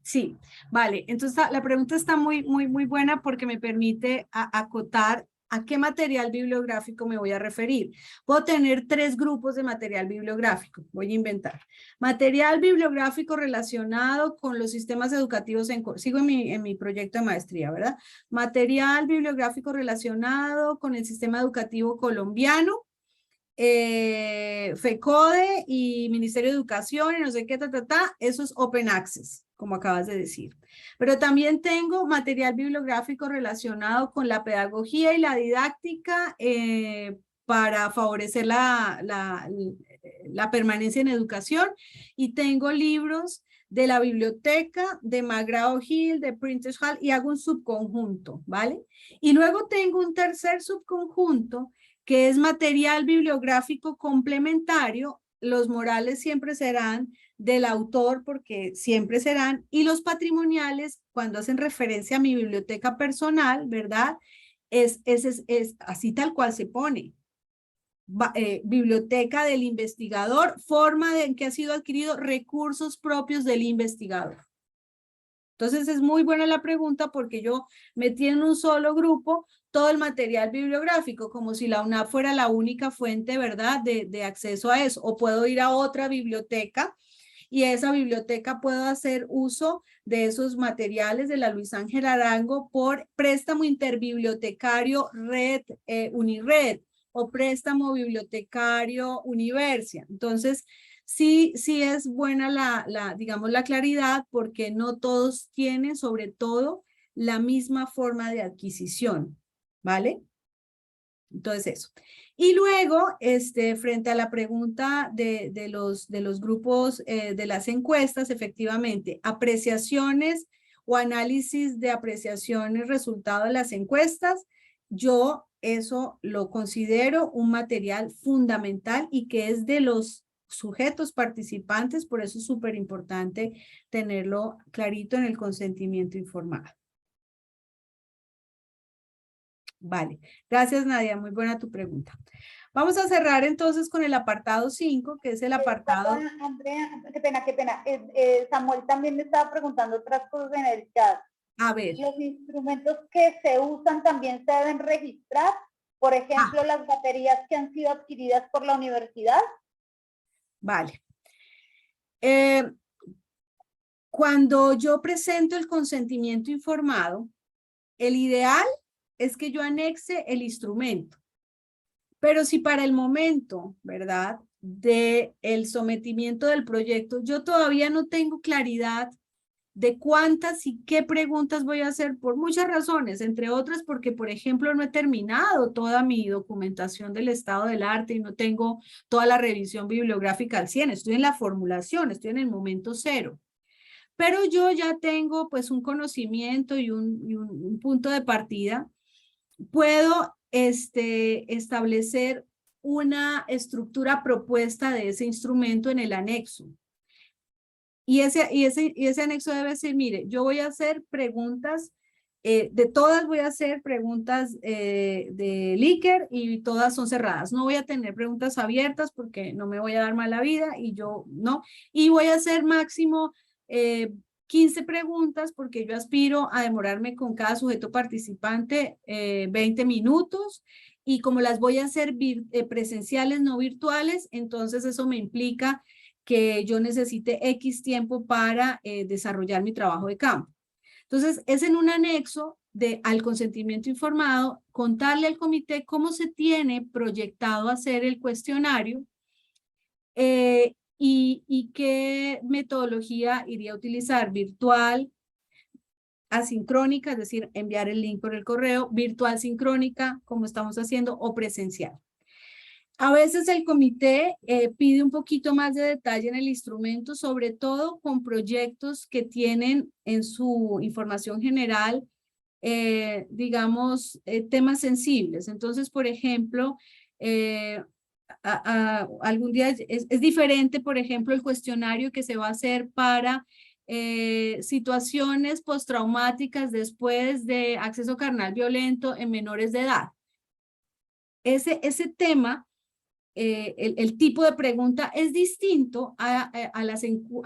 Sí, vale. Entonces la pregunta está muy buena porque me permite acotar a qué material bibliográfico me voy a referir. Puedo tener 3 grupos de material bibliográfico. Voy a inventar. Material bibliográfico relacionado con los sistemas educativos sigo en mi proyecto de maestría, ¿verdad? Material bibliográfico relacionado con el sistema educativo colombiano. FECODE y Ministerio de Educación y no sé qué, eso es Open Access, como acabas de decir. Pero también tengo material bibliográfico relacionado con la pedagogía y la didáctica para favorecer la permanencia en educación, y tengo libros de la biblioteca, de McGraw-Hill, de Printers Hall, y hago un subconjunto, ¿vale? Y luego tengo un tercer subconjunto que es material bibliográfico complementario. Los morales siempre serán del autor porque siempre serán, y los patrimoniales, cuando hacen referencia a mi biblioteca personal, ¿verdad? Es así tal cual se pone. Biblioteca del investigador, forma en que ha sido adquirido, recursos propios del investigador. Entonces es muy buena la pregunta porque yo metí en un solo grupo todo el material bibliográfico, como si la UNAP fuera la única fuente, ¿verdad?, de acceso a eso. O puedo ir a otra biblioteca y esa biblioteca puedo hacer uso de esos materiales de la Luis Ángel Arango por préstamo interbibliotecario red, Unired, o préstamo bibliotecario Universia. Entonces, sí es buena digamos, la claridad, porque no todos tienen, sobre todo, la misma forma de adquisición, ¿vale? Entonces eso. Y luego, frente a la pregunta de los grupos de las encuestas, efectivamente, apreciaciones o análisis de apreciaciones resultado de las encuestas, yo eso lo considero un material fundamental y que es de los sujetos participantes, por eso es súper importante tenerlo clarito en el consentimiento informado. Vale, gracias Nadia, muy buena tu pregunta. Vamos a cerrar entonces con el apartado 5, que es el apartado... Perdón, Andrea, qué pena. Samuel también me estaba preguntando otras cosas en el chat. A ver. Los instrumentos que se usan también se deben registrar, por ejemplo, las baterías que han sido adquiridas por la universidad. Vale. Cuando yo presento el consentimiento informado, el ideal es que yo anexe el instrumento. Pero si para el momento, ¿verdad?, de el sometimiento del proyecto, yo todavía no tengo claridad de cuántas y qué preguntas voy a hacer, por muchas razones, entre otras porque, por ejemplo, no he terminado toda mi documentación del estado del arte y no tengo toda la revisión bibliográfica al 100, estoy en la formulación, estoy en el momento 0. Pero yo ya tengo pues un conocimiento y un punto de partida. Puedo establecer una estructura propuesta de ese instrumento en el anexo. Y ese anexo debe decir, mire, yo voy a hacer preguntas, de todas voy a hacer preguntas de Likert y todas son cerradas. No voy a tener preguntas abiertas porque no me voy a dar mala vida y yo no. Y voy a hacer máximo 15 preguntas porque yo aspiro a demorarme con cada sujeto participante 20 minutos. Y como las voy a hacer presenciales, no virtuales, entonces eso me implica que yo necesite X tiempo para desarrollar mi trabajo de campo. Entonces, es en un anexo al consentimiento informado, contarle al comité cómo se tiene proyectado hacer el cuestionario y qué metodología iría a utilizar, virtual, asincrónica, es decir, enviar el link por el correo, virtual sincrónica, como estamos haciendo, o presencial. A veces el comité pide un poquito más de detalle en el instrumento, sobre todo con proyectos que tienen en su información general, digamos, temas sensibles. Entonces, por ejemplo, algún día es diferente, por ejemplo, el cuestionario que se va a hacer para situaciones postraumáticas después de acceso carnal violento en menores de edad. Ese tema, el tipo de pregunta es distinto a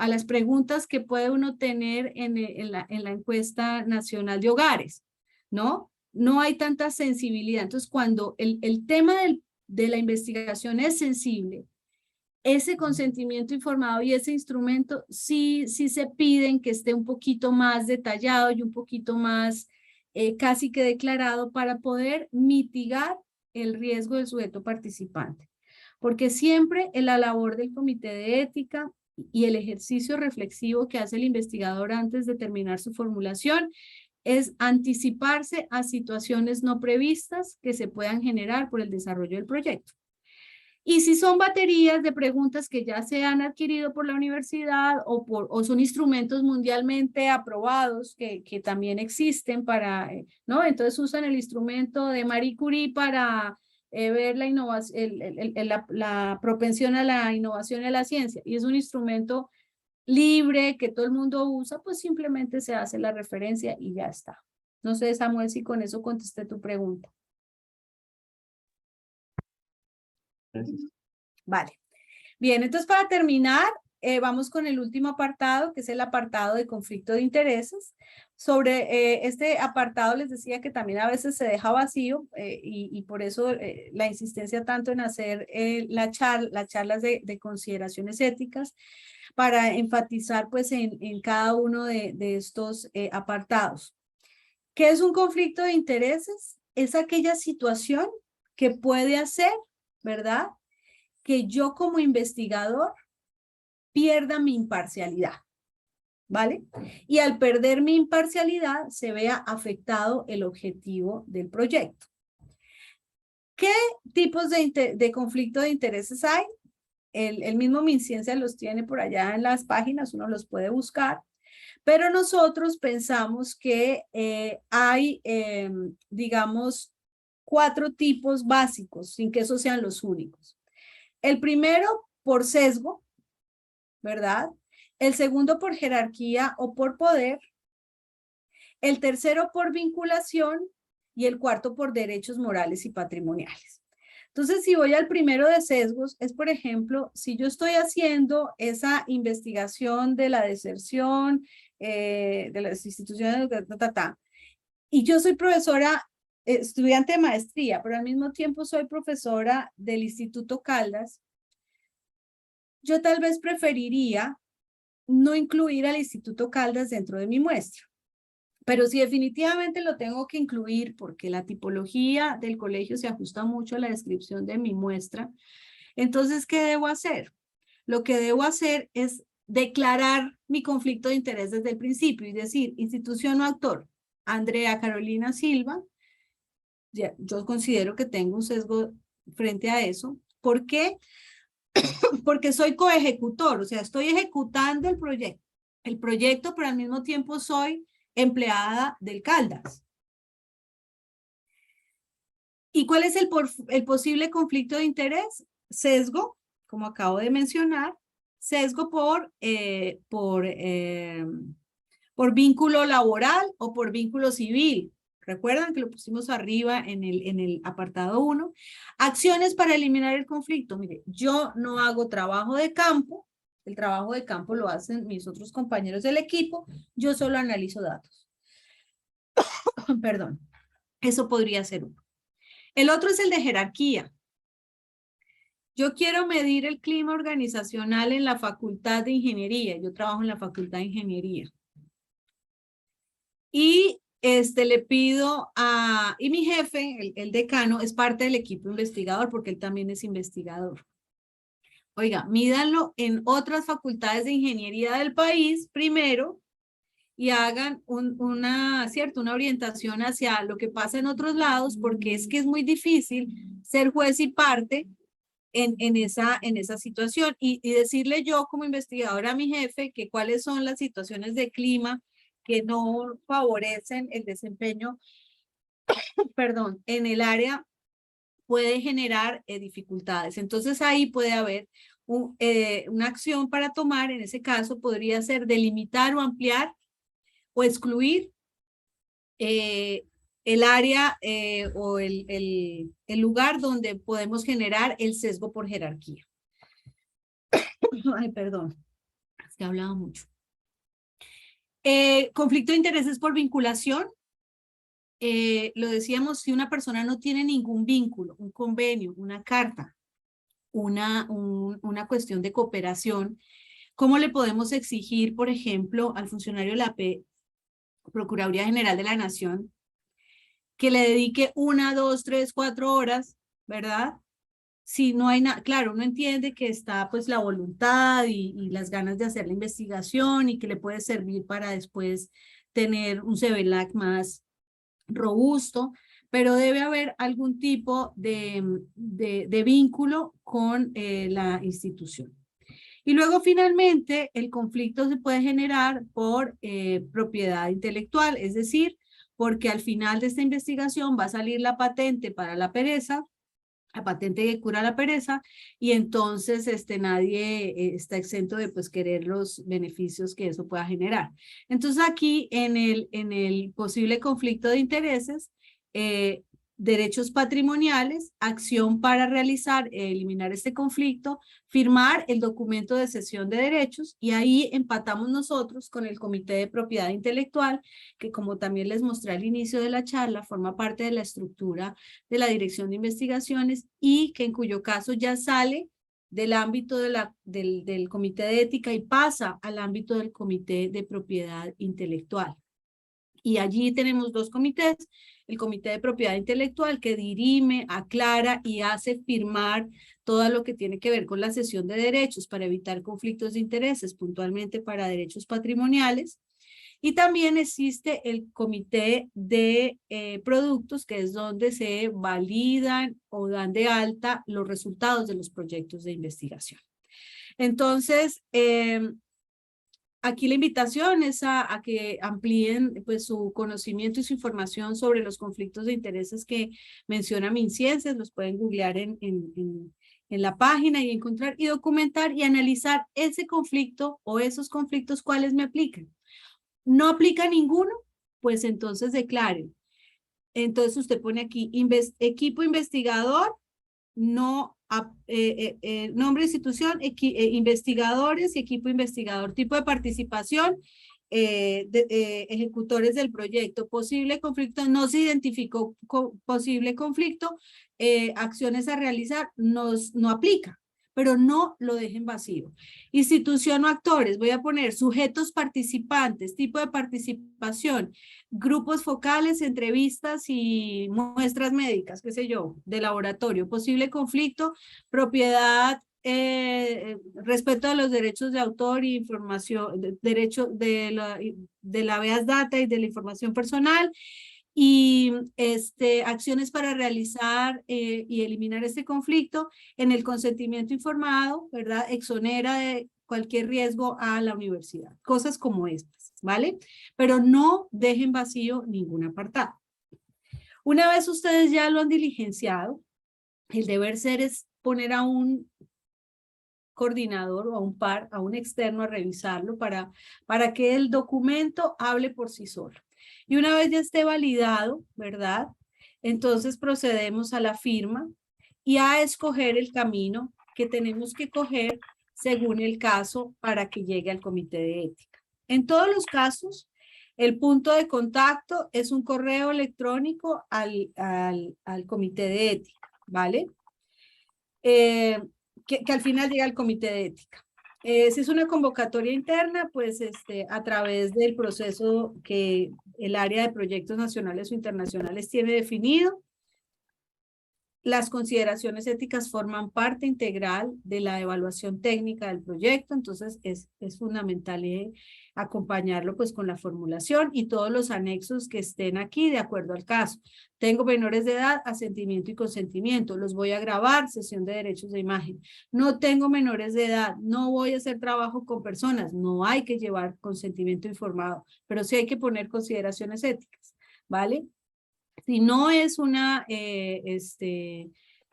las preguntas que puede uno tener en la encuesta nacional de hogares, ¿no? No hay tanta sensibilidad. Entonces, cuando el tema de la investigación es sensible, ese consentimiento informado y ese instrumento sí se piden que esté un poquito más detallado y un poquito más casi que declarado para poder mitigar el riesgo del sujeto participante. Porque siempre en la labor del comité de ética y el ejercicio reflexivo que hace el investigador antes de terminar su formulación es anticiparse a situaciones no previstas que se puedan generar por el desarrollo del proyecto. Y si son baterías de preguntas que ya se han adquirido por la universidad o son instrumentos mundialmente aprobados que también existen para, ¿no? Entonces usan el instrumento de Marie Curie para ver la innovación, la propensión a la innovación y a la ciencia, y es un instrumento libre que todo el mundo usa, pues simplemente se hace la referencia y ya está. No sé, Samuel, si con eso contesté tu pregunta. Gracias. Vale. Bien, entonces para terminar, vamos con el último apartado, que es el apartado de conflicto de intereses. Sobre este apartado les decía que también a veces se deja vacío y por eso la insistencia tanto en hacer las charlas de consideraciones éticas para enfatizar pues en cada uno de estos apartados. ¿Qué es un conflicto de intereses? Es aquella situación que puede hacer, ¿verdad?, que yo como investigador pierda mi imparcialidad, ¿vale? Y al perder mi imparcialidad se vea afectado el objetivo del proyecto. ¿Qué tipos de conflicto de intereses hay? El mismo MinCiencia los tiene por allá en las páginas, uno los puede buscar, pero nosotros pensamos que hay, digamos, 4 tipos básicos, sin que esos sean los únicos. El primero, por sesgo, ¿verdad? El segundo, por jerarquía o por poder. El tercero, por vinculación. Y el cuarto, por derechos morales y patrimoniales. Entonces, si voy al primero de sesgos, es, por ejemplo, si yo estoy haciendo esa investigación de la deserción de las instituciones, y yo soy profesora, estudiante de maestría, pero al mismo tiempo soy profesora del Instituto Caldas, yo tal vez preferiría no incluir al Instituto Caldas dentro de mi muestra. Pero si definitivamente lo tengo que incluir porque la tipología del colegio se ajusta mucho a la descripción de mi muestra, entonces, ¿qué debo hacer? Lo que debo hacer es declarar mi conflicto de interés desde el principio y decir, institución o actor, Andrea Carolina Silva, yo considero que tengo un sesgo frente a eso. ¿Por qué? Porque soy coejecutor, o sea, estoy ejecutando el proyecto, pero al mismo tiempo soy empleada del Caldas. ¿Y cuál es el posible conflicto de interés? Sesgo, como acabo de mencionar, sesgo por vínculo laboral o por vínculo civil. Recuerdan que lo pusimos arriba en el apartado 1. Acciones para eliminar el conflicto. Mire, yo no hago trabajo de campo. El trabajo de campo lo hacen mis otros compañeros del equipo. Yo solo analizo datos. Perdón. Eso podría ser uno. El otro es el de jerarquía. Yo quiero medir el clima organizacional en la Facultad de Ingeniería. Yo trabajo en la Facultad de Ingeniería. Y le pido y mi jefe, el decano, es parte del equipo investigador porque él también es investigador. Oiga, mídanlo en otras facultades de ingeniería del país primero y hagan una orientación hacia lo que pasa en otros lados, porque es que es muy difícil ser juez y parte en esa situación y decirle yo como investigadora a mi jefe que cuáles son las situaciones de clima que no favorecen el desempeño, perdón, en el área puede generar dificultades. Entonces ahí puede haber una acción para tomar. En ese caso podría ser delimitar o ampliar o excluir el área o el lugar donde podemos generar el sesgo por jerarquía. Ay, perdón, es que he hablado mucho. Conflicto de intereses por vinculación. Lo decíamos, si una persona no tiene ningún vínculo, un convenio, una carta, una cuestión de cooperación, ¿cómo le podemos exigir, por ejemplo, al funcionario de la Procuraduría General de la Nación que le dedique 1, 2, 3, 4 horas, ¿verdad? Si no hay nada, claro, uno entiende que está pues la voluntad y las ganas de hacer la investigación y que le puede servir para después tener un CBLAC más robusto, pero debe haber algún tipo de vínculo con la institución. Y luego finalmente el conflicto se puede generar por propiedad intelectual, es decir, porque al final de esta investigación va a salir la patente para la pereza, la patente que cura la pereza, y entonces nadie está exento de pues querer los beneficios que eso pueda generar. Entonces aquí en el posible conflicto de intereses, derechos patrimoniales, acción para realizar, eliminar este conflicto, firmar el documento de cesión de derechos, y ahí empatamos nosotros con el Comité de Propiedad Intelectual, que como también les mostré al inicio de la charla, forma parte de la estructura de la Dirección de Investigaciones y que en cuyo caso ya sale del ámbito del Comité de Ética y pasa al ámbito del Comité de Propiedad Intelectual. Y allí tenemos dos comités, el Comité de Propiedad Intelectual que dirime, aclara y hace firmar todo lo que tiene que ver con la cesión de derechos para evitar conflictos de intereses, puntualmente para derechos patrimoniales. Y también existe el Comité de Productos, que es donde se validan o dan de alta los resultados de los proyectos de investigación. Entonces, aquí la invitación es a que amplíen pues, su conocimiento y su información sobre los conflictos de intereses que menciona MinCiencias. Los pueden googlear en la página y encontrar y documentar y analizar ese conflicto o esos conflictos, cuáles me aplican. ¿No aplica ninguno? Pues entonces declaren. Entonces usted pone aquí equipo investigador, no nombre de institución, investigadores y equipo investigador, tipo de participación, ejecutores del proyecto, posible conflicto, no se identificó posible conflicto, acciones a realizar, no aplica, pero no lo dejen vacío. Institución o actores, voy a poner sujetos participantes, tipo de participación, grupos focales, entrevistas y muestras médicas, qué sé yo, de laboratorio, posible conflicto, propiedad, respeto a los derechos de autor y información, derecho de la habeas data y de la información personal, y acciones para realizar y eliminar este conflicto en el consentimiento informado, ¿verdad? Exonera de cualquier riesgo a la universidad. Cosas como estas, ¿vale? Pero no dejen vacío ningún apartado. Una vez ustedes ya lo han diligenciado, el deber ser es poner a un coordinador o a un par, a un externo a revisarlo para que el documento hable por sí solo. Y una vez ya esté validado, ¿verdad? Entonces procedemos a la firma y a escoger el camino que tenemos que coger según el caso para que llegue al comité de ética. En todos los casos, el punto de contacto es un correo electrónico al comité de ética, ¿vale? Que al final llega al comité de ética. Si es una convocatoria interna, pues a través del proceso que el área de proyectos nacionales o internacionales tiene definido, las consideraciones éticas forman parte integral de la evaluación técnica del proyecto, entonces es fundamental acompañarlo pues con la formulación y todos los anexos que estén aquí de acuerdo al caso. Tengo menores de edad, asentimiento y consentimiento, los voy a grabar, sesión de derechos de imagen. No tengo menores de edad, no voy a hacer trabajo con personas, no hay que llevar consentimiento informado, pero sí hay que poner consideraciones éticas, ¿vale? Si no es una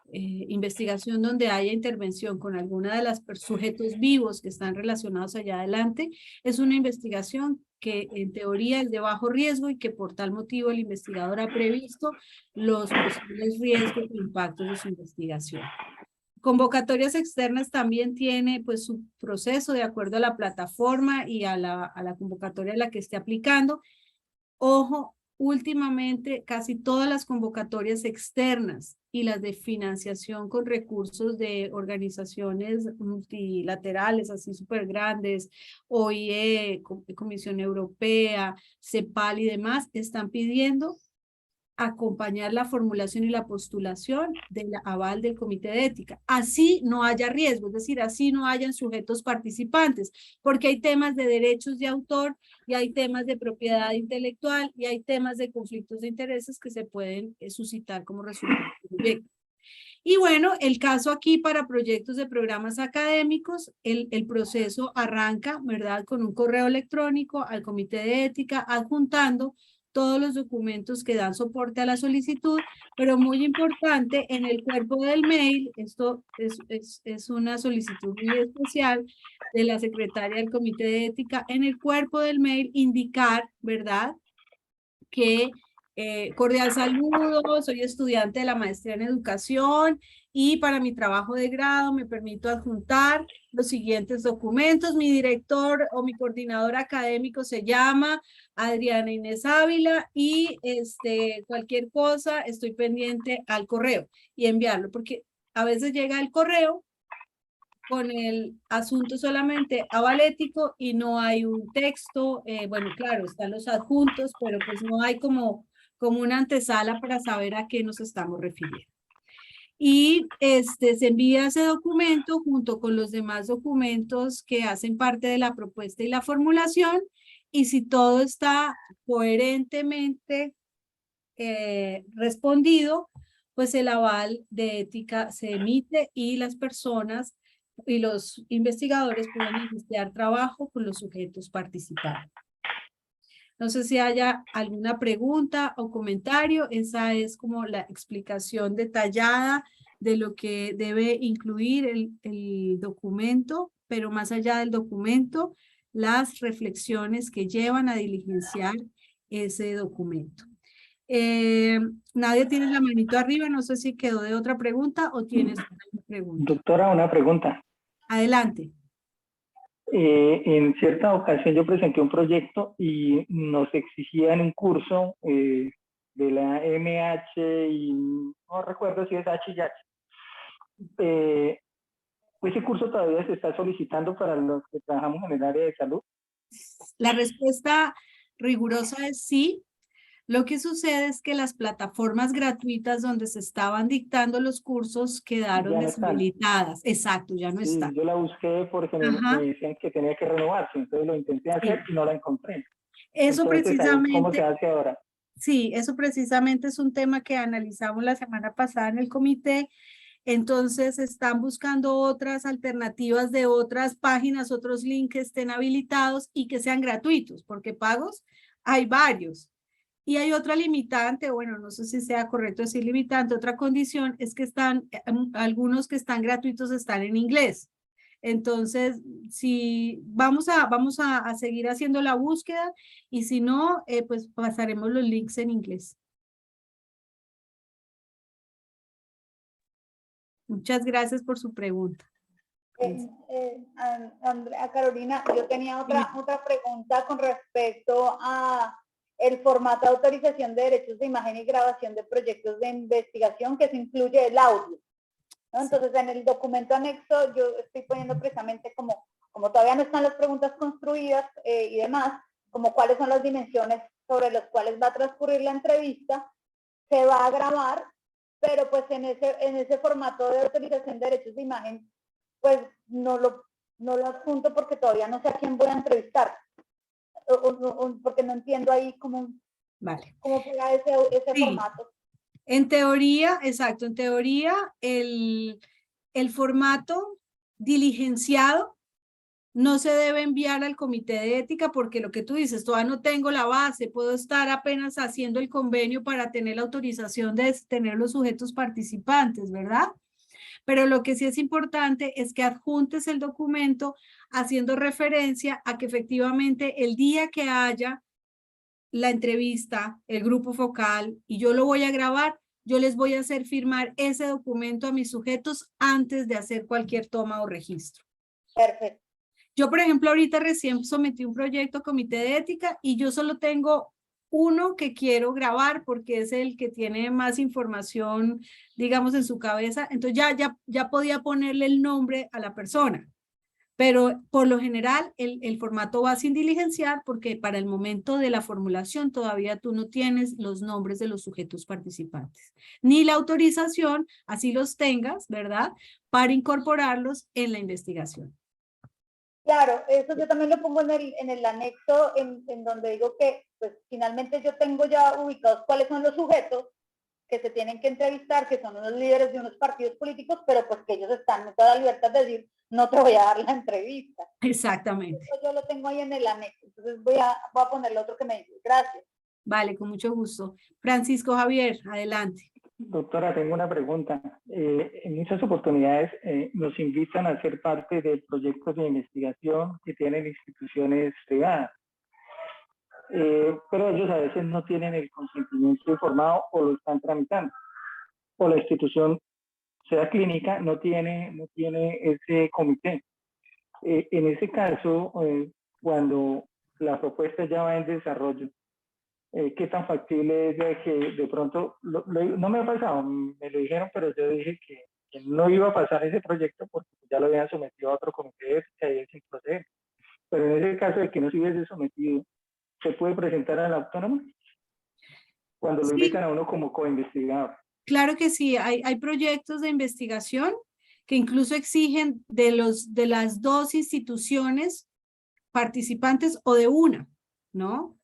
investigación donde haya intervención con alguna de los sujetos vivos que están relacionados allá adelante, es una investigación que en teoría es de bajo riesgo y que por tal motivo el investigador ha previsto los posibles riesgos e impactos de su investigación. Convocatorias externas también tiene pues su proceso de acuerdo a la plataforma y a la convocatoria a la que esté aplicando. Ojo, últimamente casi todas las convocatorias externas y las de financiación con recursos de organizaciones multilaterales así súper grandes, OIE, Comisión Europea, CEPAL y demás, están pidiendo acompañar la formulación y la postulación del aval del comité de ética. Así no haya riesgo, es decir, así no hayan sujetos participantes, porque hay temas de derechos de autor y hay temas de propiedad intelectual y hay temas de conflictos de intereses que se pueden suscitar como resultado del proyecto. Y bueno, el caso aquí para proyectos de programas académicos, el proceso arranca, ¿verdad? Con un correo electrónico al comité de ética adjuntando todos los documentos que dan soporte a la solicitud, pero muy importante, en el cuerpo del mail, esto es una solicitud muy especial de la secretaria del comité de ética, en el cuerpo del mail indicar, ¿verdad?, que cordial saludo, soy estudiante de la maestría en educación y para mi trabajo de grado me permito adjuntar los siguientes documentos. Mi director o mi coordinador académico se llama Adriana Inés Ávila y cualquier cosa estoy pendiente al correo y enviarlo, porque a veces llega el correo con el asunto solamente aval ético y no hay un texto, bueno, claro, están los adjuntos, pero pues no hay como una antesala para saber a qué nos estamos refiriendo. Y se envía ese documento junto con los demás documentos que hacen parte de la propuesta y la formulación, y si todo está coherentemente respondido, pues el aval de ética se emite y las personas y los investigadores pueden iniciar trabajo con los sujetos participantes. No sé si haya alguna pregunta o comentario. Esa es como la explicación detallada de lo que debe incluir el documento, pero más allá del documento, las reflexiones que llevan a diligenciar ese documento. Nadie tiene la manito arriba, no sé si quedó de otra pregunta o tienes una pregunta. Doctora, una pregunta. Adelante. En cierta ocasión yo presenté un proyecto y nos exigían un curso de la MH y no recuerdo si es H y H. ¿Ese curso todavía se está solicitando para los que trabajamos en el área de salud? La respuesta rigurosa es sí. Lo que sucede es que las plataformas gratuitas donde se estaban dictando los cursos quedaron Ya no deshabilitadas. Exacto, ya no están. Yo la busqué porque me decían que tenía que renovarse, entonces lo intenté hacer y no la encontré. Eso entonces, precisamente. ¿cómo se hace ahora? Sí, eso precisamente es un tema que analizamos la semana pasada en el comité. Entonces están buscando otras alternativas de otras páginas, otros links que estén habilitados y que sean gratuitos, porque pagos hay varios. Y hay otra limitante, bueno, no sé si sea correcto decir limitante, otra condición es que están, algunos que están gratuitos están en inglés. Entonces, si vamos a seguir haciendo la búsqueda y si no, pues pasaremos los links en inglés. Muchas gracias por su pregunta. Andrea, Carolina, yo tenía otra pregunta con respecto a el formato de autorización de derechos de imagen y grabación de proyectos de investigación, que se incluye el audio, ¿no? Entonces, en el documento anexo yo estoy poniendo precisamente como todavía no están las preguntas construidas y demás, como cuáles son las dimensiones sobre las cuales va a transcurrir la entrevista, se va a grabar, pero pues en ese formato de autorización de derechos de imagen, pues no lo adjunto porque todavía no sé a quién voy a entrevistar, porque no entiendo ahí cómo fuera ese Sí. formato. En teoría, exacto, en teoría el formato diligenciado no se debe enviar al comité de ética porque lo que tú dices, todavía no tengo la base, puedo estar apenas haciendo el convenio para tener la autorización de tener los sujetos participantes, ¿verdad? Pero lo que sí es importante es que adjuntes el documento haciendo referencia a que efectivamente el día que haya la entrevista, el grupo focal, y yo lo voy a grabar, yo les voy a hacer firmar ese documento a mis sujetos antes de hacer cualquier toma o registro. Perfecto. Yo, por ejemplo, ahorita recién sometí un proyecto a comité de ética y yo solo tengo uno que quiero grabar porque es el que tiene más información, digamos, en su cabeza. Entonces ya podía ponerle el nombre a la persona. Pero por lo general el formato va sin diligenciar porque para el momento de la formulación todavía tú no tienes los nombres de los sujetos participantes, ni la autorización, así los tengas, ¿verdad? Para incorporarlos en la investigación. Claro, eso yo también lo pongo en el anexo, en donde digo que pues finalmente yo tengo ya ubicados cuáles son los sujetos que se tienen que entrevistar, que son unos líderes de unos partidos políticos, pero pues que ellos están en toda la libertad de decir, no te voy a dar la entrevista. Exactamente. Eso yo lo tengo ahí en el anexo, entonces voy a poner lo otro que me dices. Gracias. Vale, con mucho gusto. Francisco Javier, adelante. Doctora, tengo una pregunta. En muchas oportunidades nos invitan a ser parte de proyectos de investigación que tienen instituciones privadas, pero ellos a veces no tienen el consentimiento informado o lo están tramitando, o la institución, sea clínica, no tiene ese comité. En ese caso, cuando la propuesta ya va en desarrollo, ¿qué tan factible es de que de pronto, no me ha pasado, me lo dijeron, pero yo dije que no iba a pasar ese proyecto porque ya lo habían sometido a otro comité de ética y él sin proceder? Pero en ese caso de que no se hubiese sometido, ¿se puede presentar a la autónoma cuando lo invitan a uno como coinvestigador? Claro que sí, hay proyectos de investigación que incluso exigen de las dos instituciones participantes o de una, ¿no?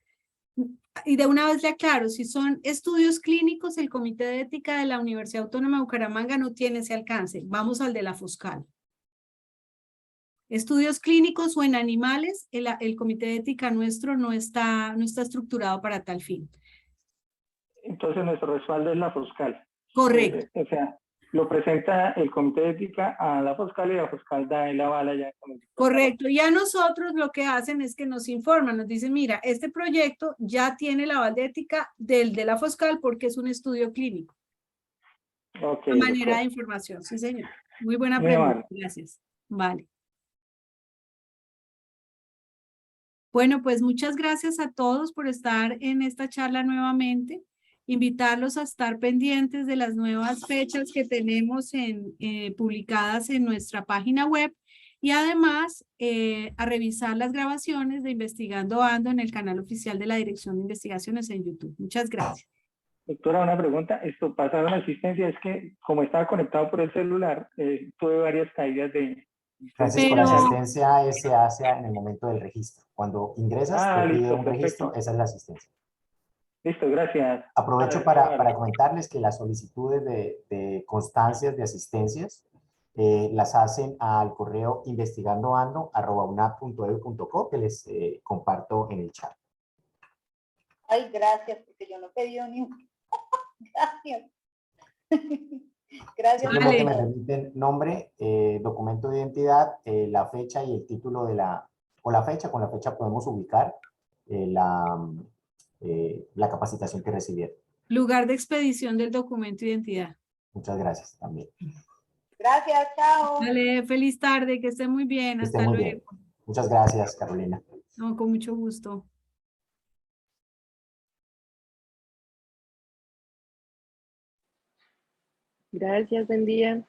Y de una vez le aclaro, si son estudios clínicos, el Comité de Ética de la Universidad Autónoma de Bucaramanga no tiene ese alcance. Vamos al de la Foscal. Estudios clínicos o en animales, el Comité de Ética nuestro no está estructurado para tal fin. Entonces nuestro respaldo es la Foscal. Correcto. O sea, lo presenta el Comité de Ética a la Foscal y la Foscal da el aval ya. Correcto. Y a nosotros lo que hacen es que nos informan, nos dicen, mira, este proyecto ya tiene el aval de ética del de la Foscal porque es un estudio clínico. Okay, De manera de información, sí señor. Muy buena pregunta, gracias. Vale. Bueno, pues muchas gracias a todos por estar en esta charla nuevamente. Invitarlos a estar pendientes de las nuevas fechas que tenemos publicadas en nuestra página web y además a revisar las grabaciones de Investigando Ando en el canal oficial de la Dirección de Investigaciones en YouTube. Muchas gracias. Doctora, una pregunta. Esto pasaron asistencia, es que como estaba conectado por el celular, tuve varias caídas de... Francisco, la asistencia se hace en el momento del registro. Cuando ingresas, te pide un registro, esa es la asistencia. Listo, gracias. Aprovecho para comentarles que las solicitudes de constancias de asistencias las hacen al correo investigandoando@unap.edu.co que les comparto en el chat. Ay, gracias, porque yo no he pedido ni un... Gracias. Gracias. Simplemente me Vale. remiten nombre, documento de identidad, la fecha y el título de la... Con la fecha podemos ubicar la capacitación que recibieron. Lugar de expedición del documento de identidad. Muchas gracias también. Gracias, chao. Vale, feliz tarde, que esté muy bien. Que esté Hasta muy luego. bien. Muchas gracias, Carolina. No, con mucho gusto. Gracias, buen día.